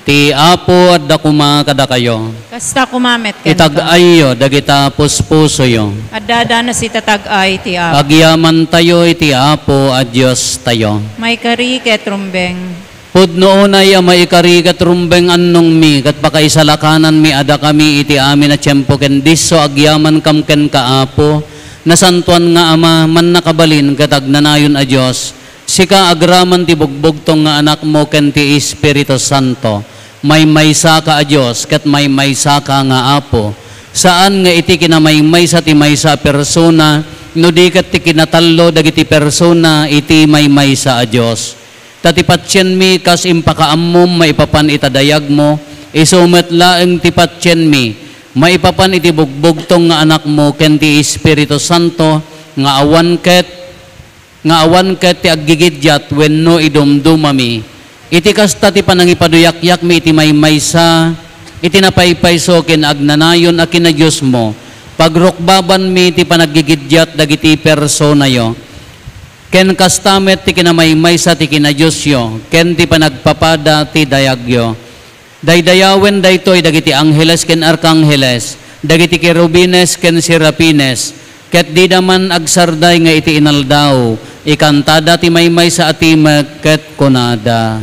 S4: Ti Apo adda kuma kada kayo.
S1: Kasta kumamet ken ka.
S4: Itag-ayo dagita puspuso yo.
S1: Adada na si tatag-ay ti Apo.
S4: Agyaman tayo iti Apo a Dios tayo.
S1: May kari ket rumbeng.
S4: Pudno unay maikari kat rumbeng annong mi kat pakaisalakanan mi ada kami iti amin a tiyempo ken disso agyaman kam ken ka Apo. Nasantuan nga Ama man nakabalin katag nanayon a Dios. Sika agraman ti bugbugtong nga anak mo ken ti Espiritu Santo. May maysa ka a Dios ket may maysa ka nga Apo. Saan nga iti kinamay-maysa ti maysa persona no di ket ti kinatallo dagiti persona iti may maysa a Dios. Tati patsyen mi kas impakaammom maipapan itadayag mo isumet laeng ti patsyen mi maipapan iti bugbugtong nga anak mo ken ti Espiritu Santo nga awan ket ti aggigidyat wenno idumdumami iti kasta ti panangipaduyakyak mi iti maymaysa iti napaypayso ken agnanayon a kina Dios mo pagrukbaban mi iti panaggigidyat dagiti persona yo ken kastamet ti kinamaymaysa ti kina Dios yo ken ti panagpapada ti dayagyo. Daydayawen daytoy dagiti angheles ken arkangheles, dagiti kerubines ken serapines, ket di daman agsarday nga iti inaldaw, ikantada ti maymay sa atimek ket kunada.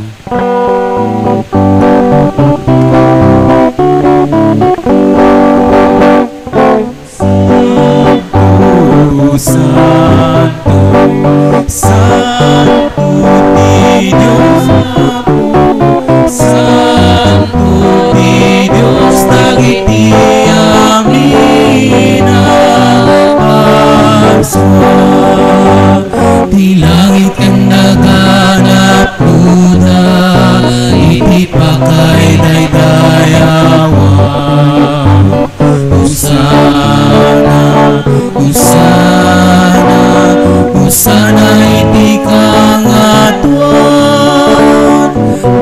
S3: Santo, Santo ti Dios Apo, Santo ti Dios dagiti amin agsuag, ti langit ken naganap lunas. kay daydayawan. Hosana, Hosana, Hosana iti kangatuan.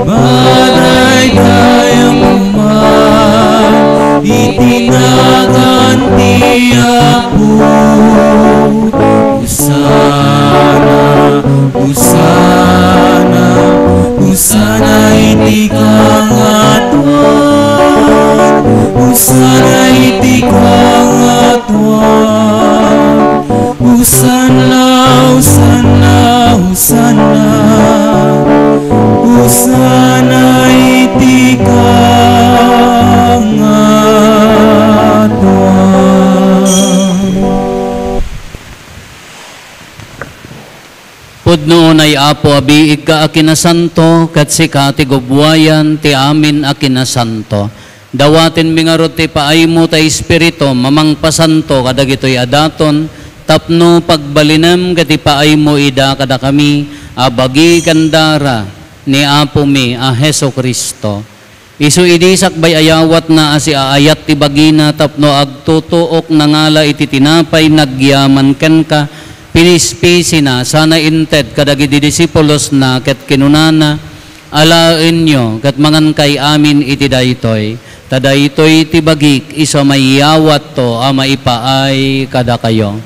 S3: Balay dayang uman, iti naganti Apo. Hosana, Hosana, Hosana iti kangatuan. Hosana iti kangatuan. Hosana, Hosana, Hosana, Hosana iti kangatuan.
S4: Pudno ay Apo abiig ka akinasanto, kat sika ti gubwayan ti amin akinasanto. Dawatin mingarot ti paay mo ta Espiritu, mamang pasanto kadagitoy adaton, tapno pagbalinam kati paay mo ida kada kami, abagi kandara ni Apo mi a Heso Kristo. Isu idisak bay ayawat na asi aayat ti bagina tapno agtutuok nangala iti tinapay nagyaman ken ka, pinispisi na sana inted kadagiti disipulos na ket kinunana, alaen nyo ket mangan kay amin iti daytoy. Tadaytoy ti bagik iso mayawat to a maipaay kada kayo.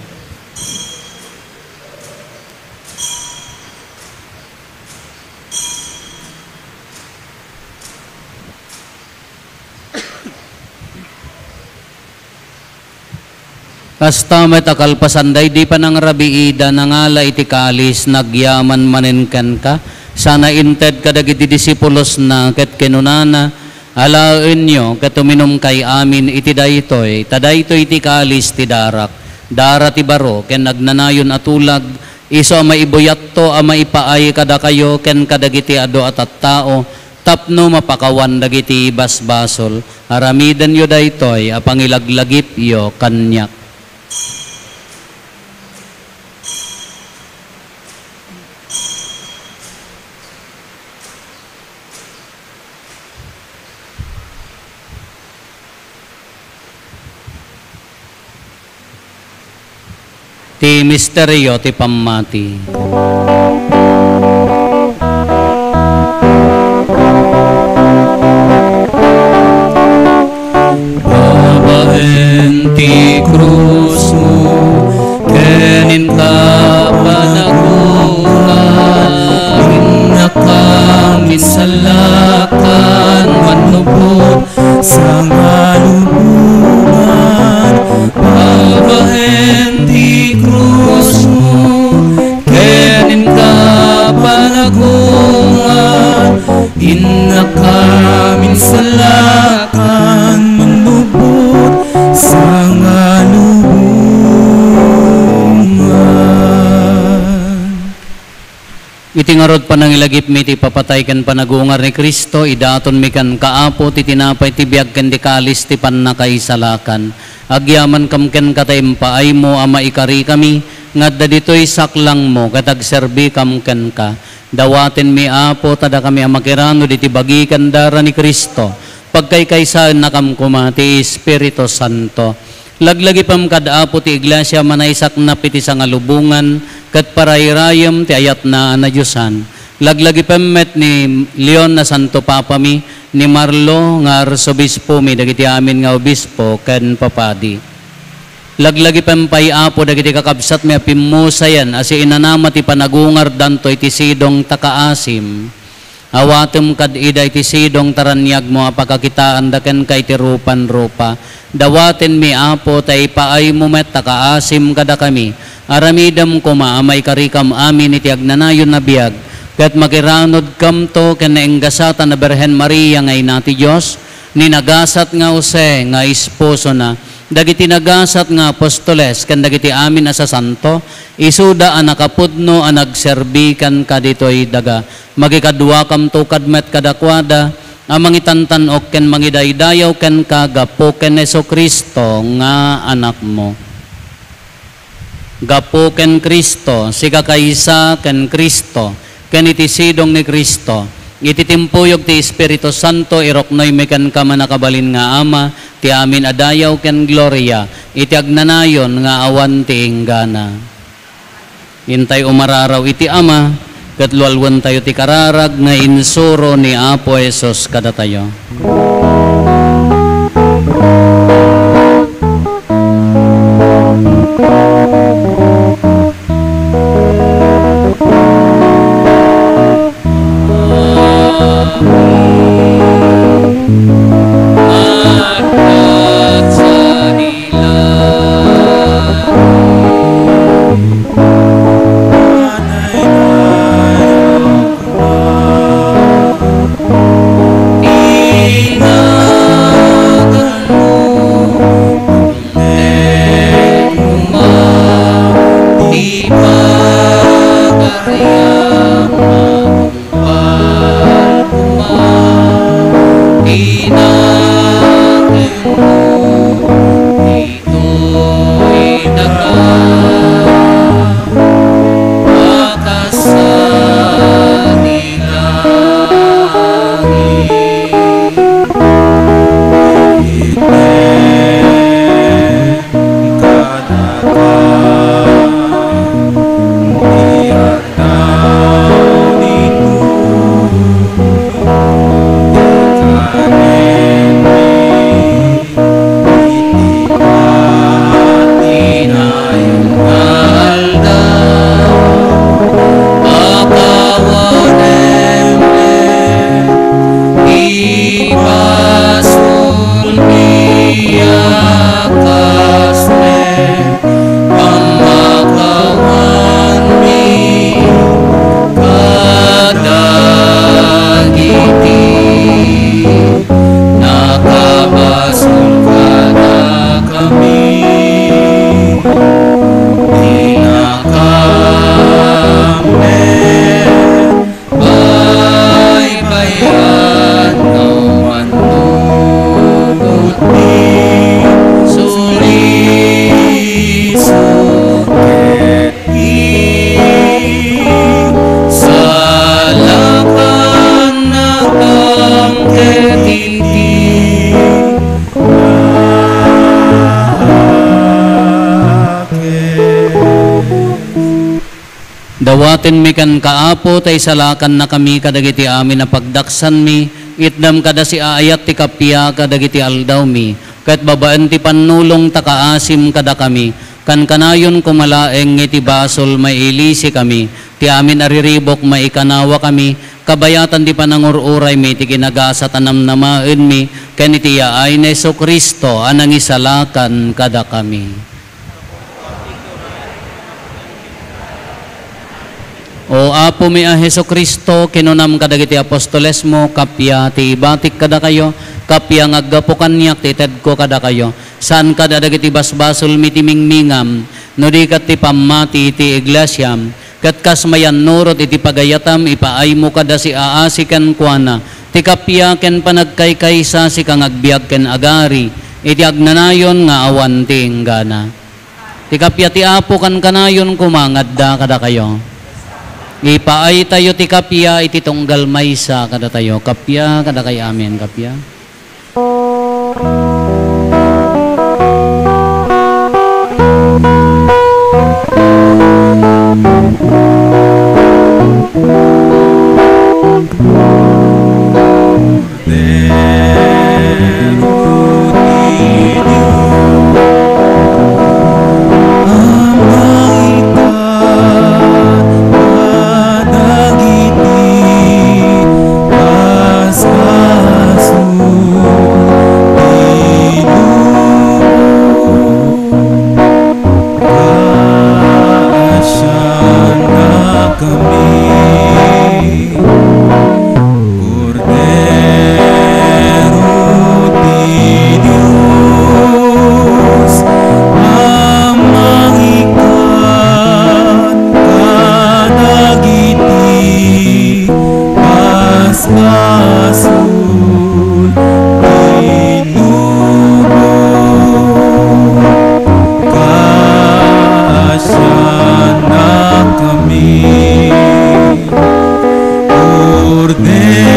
S4: Kasta met akalpasanday di pa nang rabiida nangala iti kalis nagyaman manenken ka, sana inted kadagiti disipulos na ket kinunana, alaen nyo katuminom kay amin iti daytoy, tadaytoy ti kalis ti darak, dara ti baro, ken nagnanayon atulag, iso maibuyat to a maipaay kada kayo, ken kadagiti ado at tao, tapno mapakawan dagiti basbasol, aramidan yo daytoy, a pangilaglagip yo kanyak. Ti misteryo ti pammati.
S3: Babaen ti krus mo, kenin ka panagunan, inakamin salakan, manubot sa malubungan. Babaen ti krus mo, kenin ka panagunan, inakamin salakan, manubot sa malubungan.
S4: Itingarod pa nang ilagip mi ti papatay ken panagungar ni Kristo, idaton mi kan kaapo ti tinapay ti biag ken di kalis ti pannakaisalakan. Agyaman kam ken katayem paay mo ama ikari kami, ngadda ditoy saklang mo katagserbi kam ken ka. Dawaten mi Apo tada kami amakirano diti bagi kandara ni Kristo. Pagkaykaysaan na kam kuma ti Espiritu Santo. Laglagi pam kada Apo ti iglesia manaysak na piti sa ngalubungan, kat parayrayam ti ayat na anayusan. Laglagi pammet ni Leon na Santo Papa mi, ni Marlo nga arsobispo mi, dagiti amin nga obispo, ken papadi. Laglagi pampay Apo, dagiti kakabsat mi apimusayan, asi inanama ti panagungar danto iti sidong takaasim. Awatem kad ida iti sidong taranyag mo, apakakitaan daken kay ti rupan-rupa. Dawaten mi Apo, tay paay mo met takaasim kada kami. Aramidam ko maamay karikam amin iti agnanayon na biag, kat makiranod kam to ken naenggasatan na Berhen Maria ngay nati Diyos, ni nagasat nga Jose nga esposo na, dagiti nagasat nga apostoles ken dagiti amin asa santo, isuda a nakapudno a nagserbikan kaditoy daga, magikadwa kam to kadmet kadakwada, a mangitantanok ken mangidaydayaw ken kagapo ken Heso Kristo nga anak mo. Gapo ken Kristo, si kakaysa ken Kristo, ken iti sidong ni Kristo, Ititimpuyog ti Espiritu Santo, iroknoy mekan ka manakabalin nga Ama, ti amin adayaw ken gloria, iti agnanayon nga awan ti inggana. Intay umararaw iti Ama, katlualwan tayo ti kararag nga insuro ni Apo Jesus kada tayo. Dawaten mi kan kaapo tay salakan na kami kadagiti amin na pagdaksan mi, itdam kada si aayat ti kapya kadagiti aldaw mi, ket babaan ti panulong takaasim kada kami, kan kanayon kumalaeng iti basol mailisi kami, ti amin ariribok maikanawa kami, kabayatan di panangururay mi ti kinagasa tanam namaen mi, ken iti yaay na Jesu-Kristo anang isalakan kada kami. O Apo mi a Jesu-Kristo, kinunam kadagiti apostoles mo, kapya ti ibatik kada kayo, kapya ngaggapukan niyak ti ited ko kada kayo, saan kada dagiti basbasol mi ti mingmingam, no di kat ti pamati ti iglesyam, kat kas mayan nurot iti pagayatam, ipaay mo kada si aasikan kuana, ti kapya ken panagkaykaysa si kang agbiag ken agari, iti agnanayon nga awan ti inggana. Ti kapya ti Apo kan kanayon kumangadda kada kayo. Ipaay tayo ti kapya iti tunggal maysa kada tayo. Kapya kada kay amin kapya.
S3: Cordero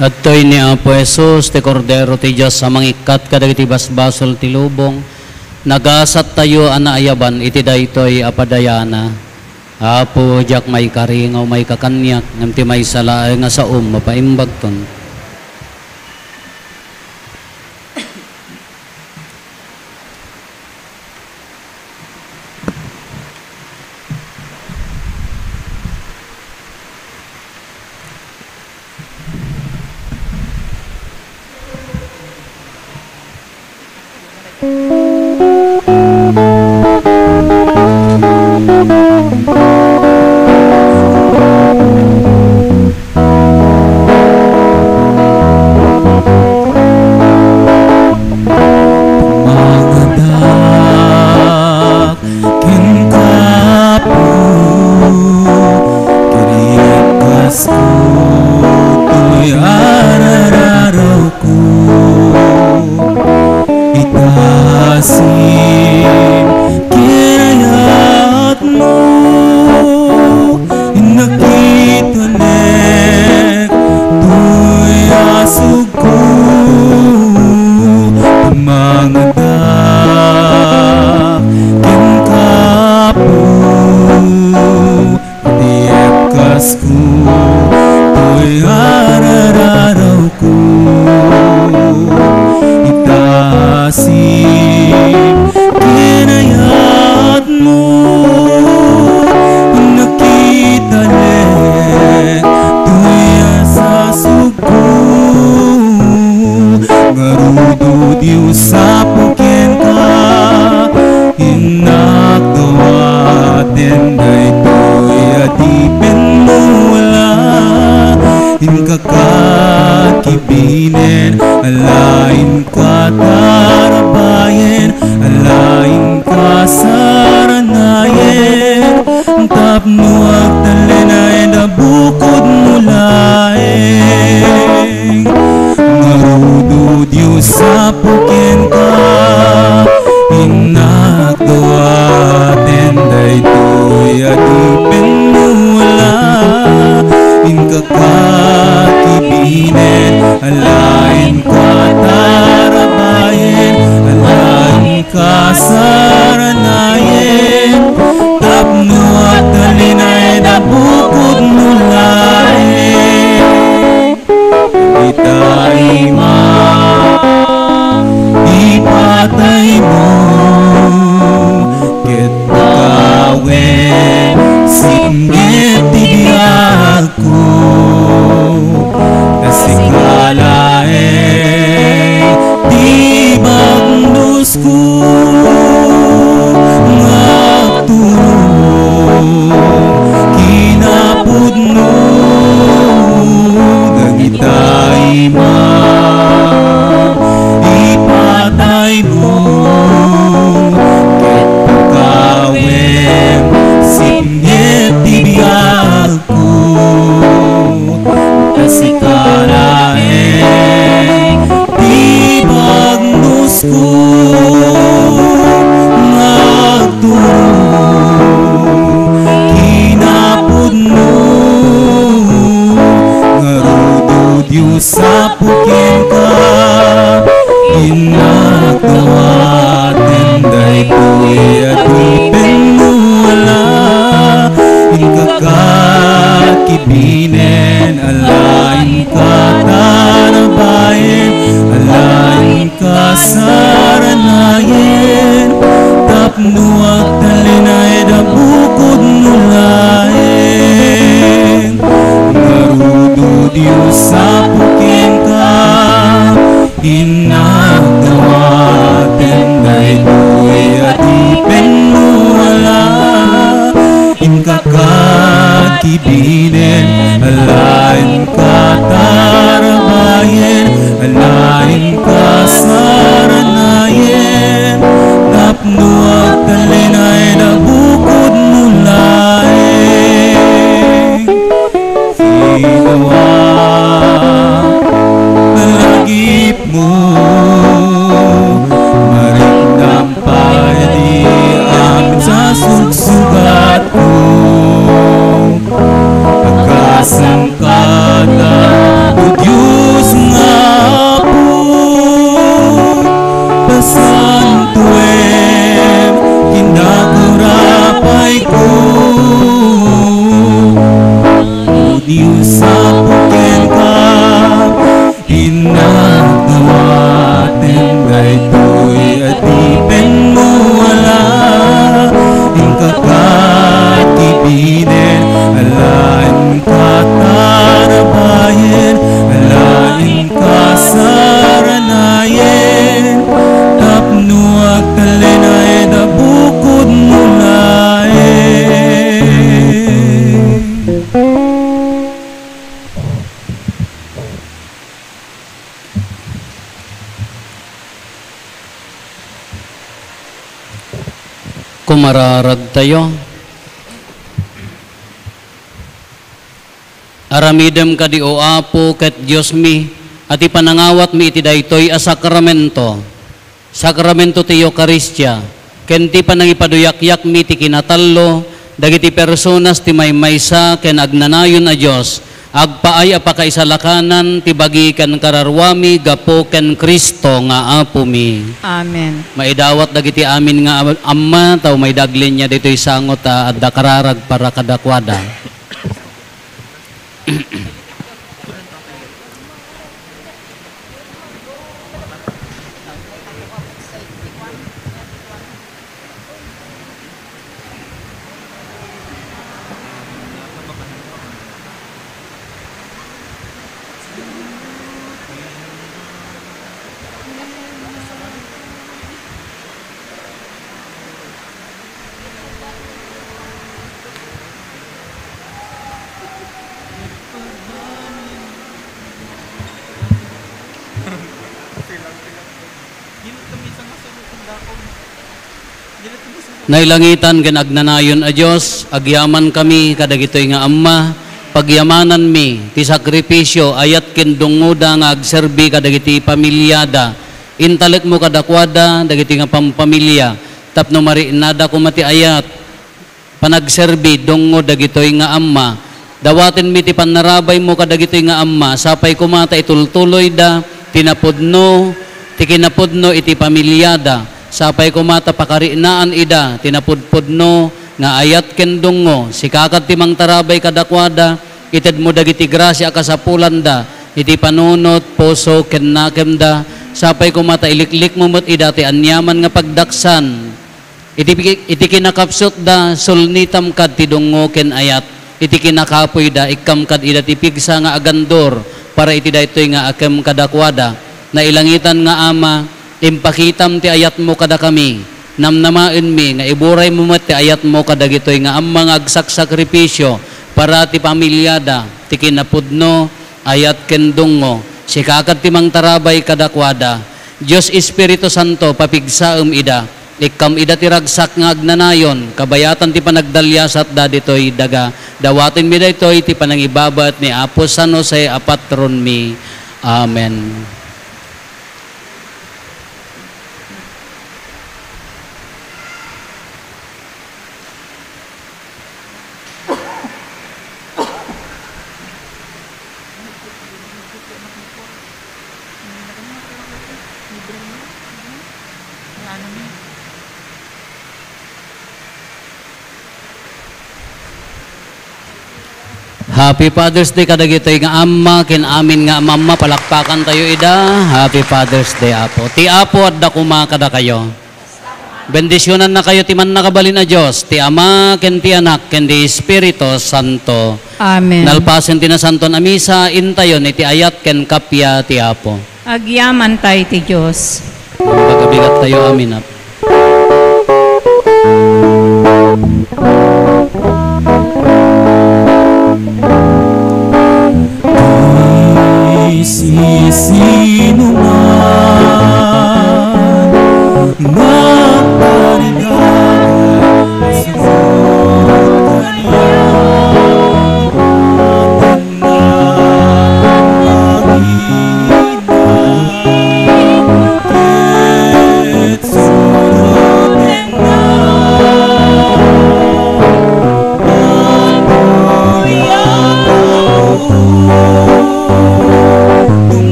S4: At to'y ni Apo Jesus, ti Kordero ti Diyos, sa mangikat kadagiti basbasol ti lubong, nagasat tayo anaayaban, iti daytoy apadayana. Apo, jak may karingaw, may kakanyak, ngam ti may salaay nga sa mapaimbagton.
S3: Pagkasangkad
S4: mararag tayo. Aramidem ka di o Apo ket Diyos mi, at ipanangawat mi iti daytoy a sakramento. Sakramento ti Eucharistia, ken ti panangipaduyak-yak mi ti kinatallo, dagiti personas ti maymaysa ken agnanayon a Dios, agpaay a pakaisalakanan ti bagi ken kararwami gapo ken Kristo nga Apo mi.
S1: Amen.
S4: Maidawat dagiti amin nga Ama, taw may daglin niya dito'y sangot adda kararag para kadakwada. Nailangitan ken agnanayon a Dios, agyaman kami kadagitoy nga Amma, pagyamanan mi ti sakripisyo ayat ken dungoda nga agserbi kadagiti pamilyada. Intalek mo kadakwada dagiti nga pampamilya, tapno marinada ko mati ayat panagserbi dungo dagitoy nga Amma. Dawaten mi ti panarabay mo kadagitoy nga Amma, sapay kumata itultuloy da tinapudno ti kinapudno iti pamilyada. Sapay kumata pakarinaan ida, tinapudpudno, nga ayat kendungo, si kakat timang tarabay kadakwada, ited mo dagiti grasya kasapulanda, iti panunot, poso, kennakemda, sapay kumata iliklik mo mo't ida, ti anyaman nga pagdaksan, iti kinakapsot da, sulnitam kad ti dungo ken ayat, iti kinakapoy da, ikam kad ida ti pigsa nga agandor, para iti da ito'y nga akem kadakwada, na ilangitan nga Ama, impakitam ti ayat mo kada kami, namnamain mi, nga iburay mo ti ayat mo kada gitoy nga amang agsak-sakripisyo para ti pamilyada, ti kinapudno, ayat kendungo, si kakat timang tarabay kadakwada, Diyos Espiritu Santo, papigsaem ida, ikam ida ti ragsak nga agnanayon, kabayatan ti panagdalyasat da ditoy daga, dawatin mi da itoy ti panangibabat ni Apo San Jose a patron mi. Amen. Happy Father's Day kadagitoy nga Amma, ken amin nga Mama, palakpakan tayo ida. Happy Father's Day Apo. Ti Apo at dakuma kada kayo. Bendisyonan na kayo ti man nakabalin na Diyos, ti Ama, ken ti Anak, ken ti Espiritu Santo.
S1: Amen.
S4: Nalpasen ti na Santo na Misa, intayon iti ayat ken kapya ti Apo.
S1: Agyaman tayo ti Diyos.
S4: Pagabigat tayo, amin Apo.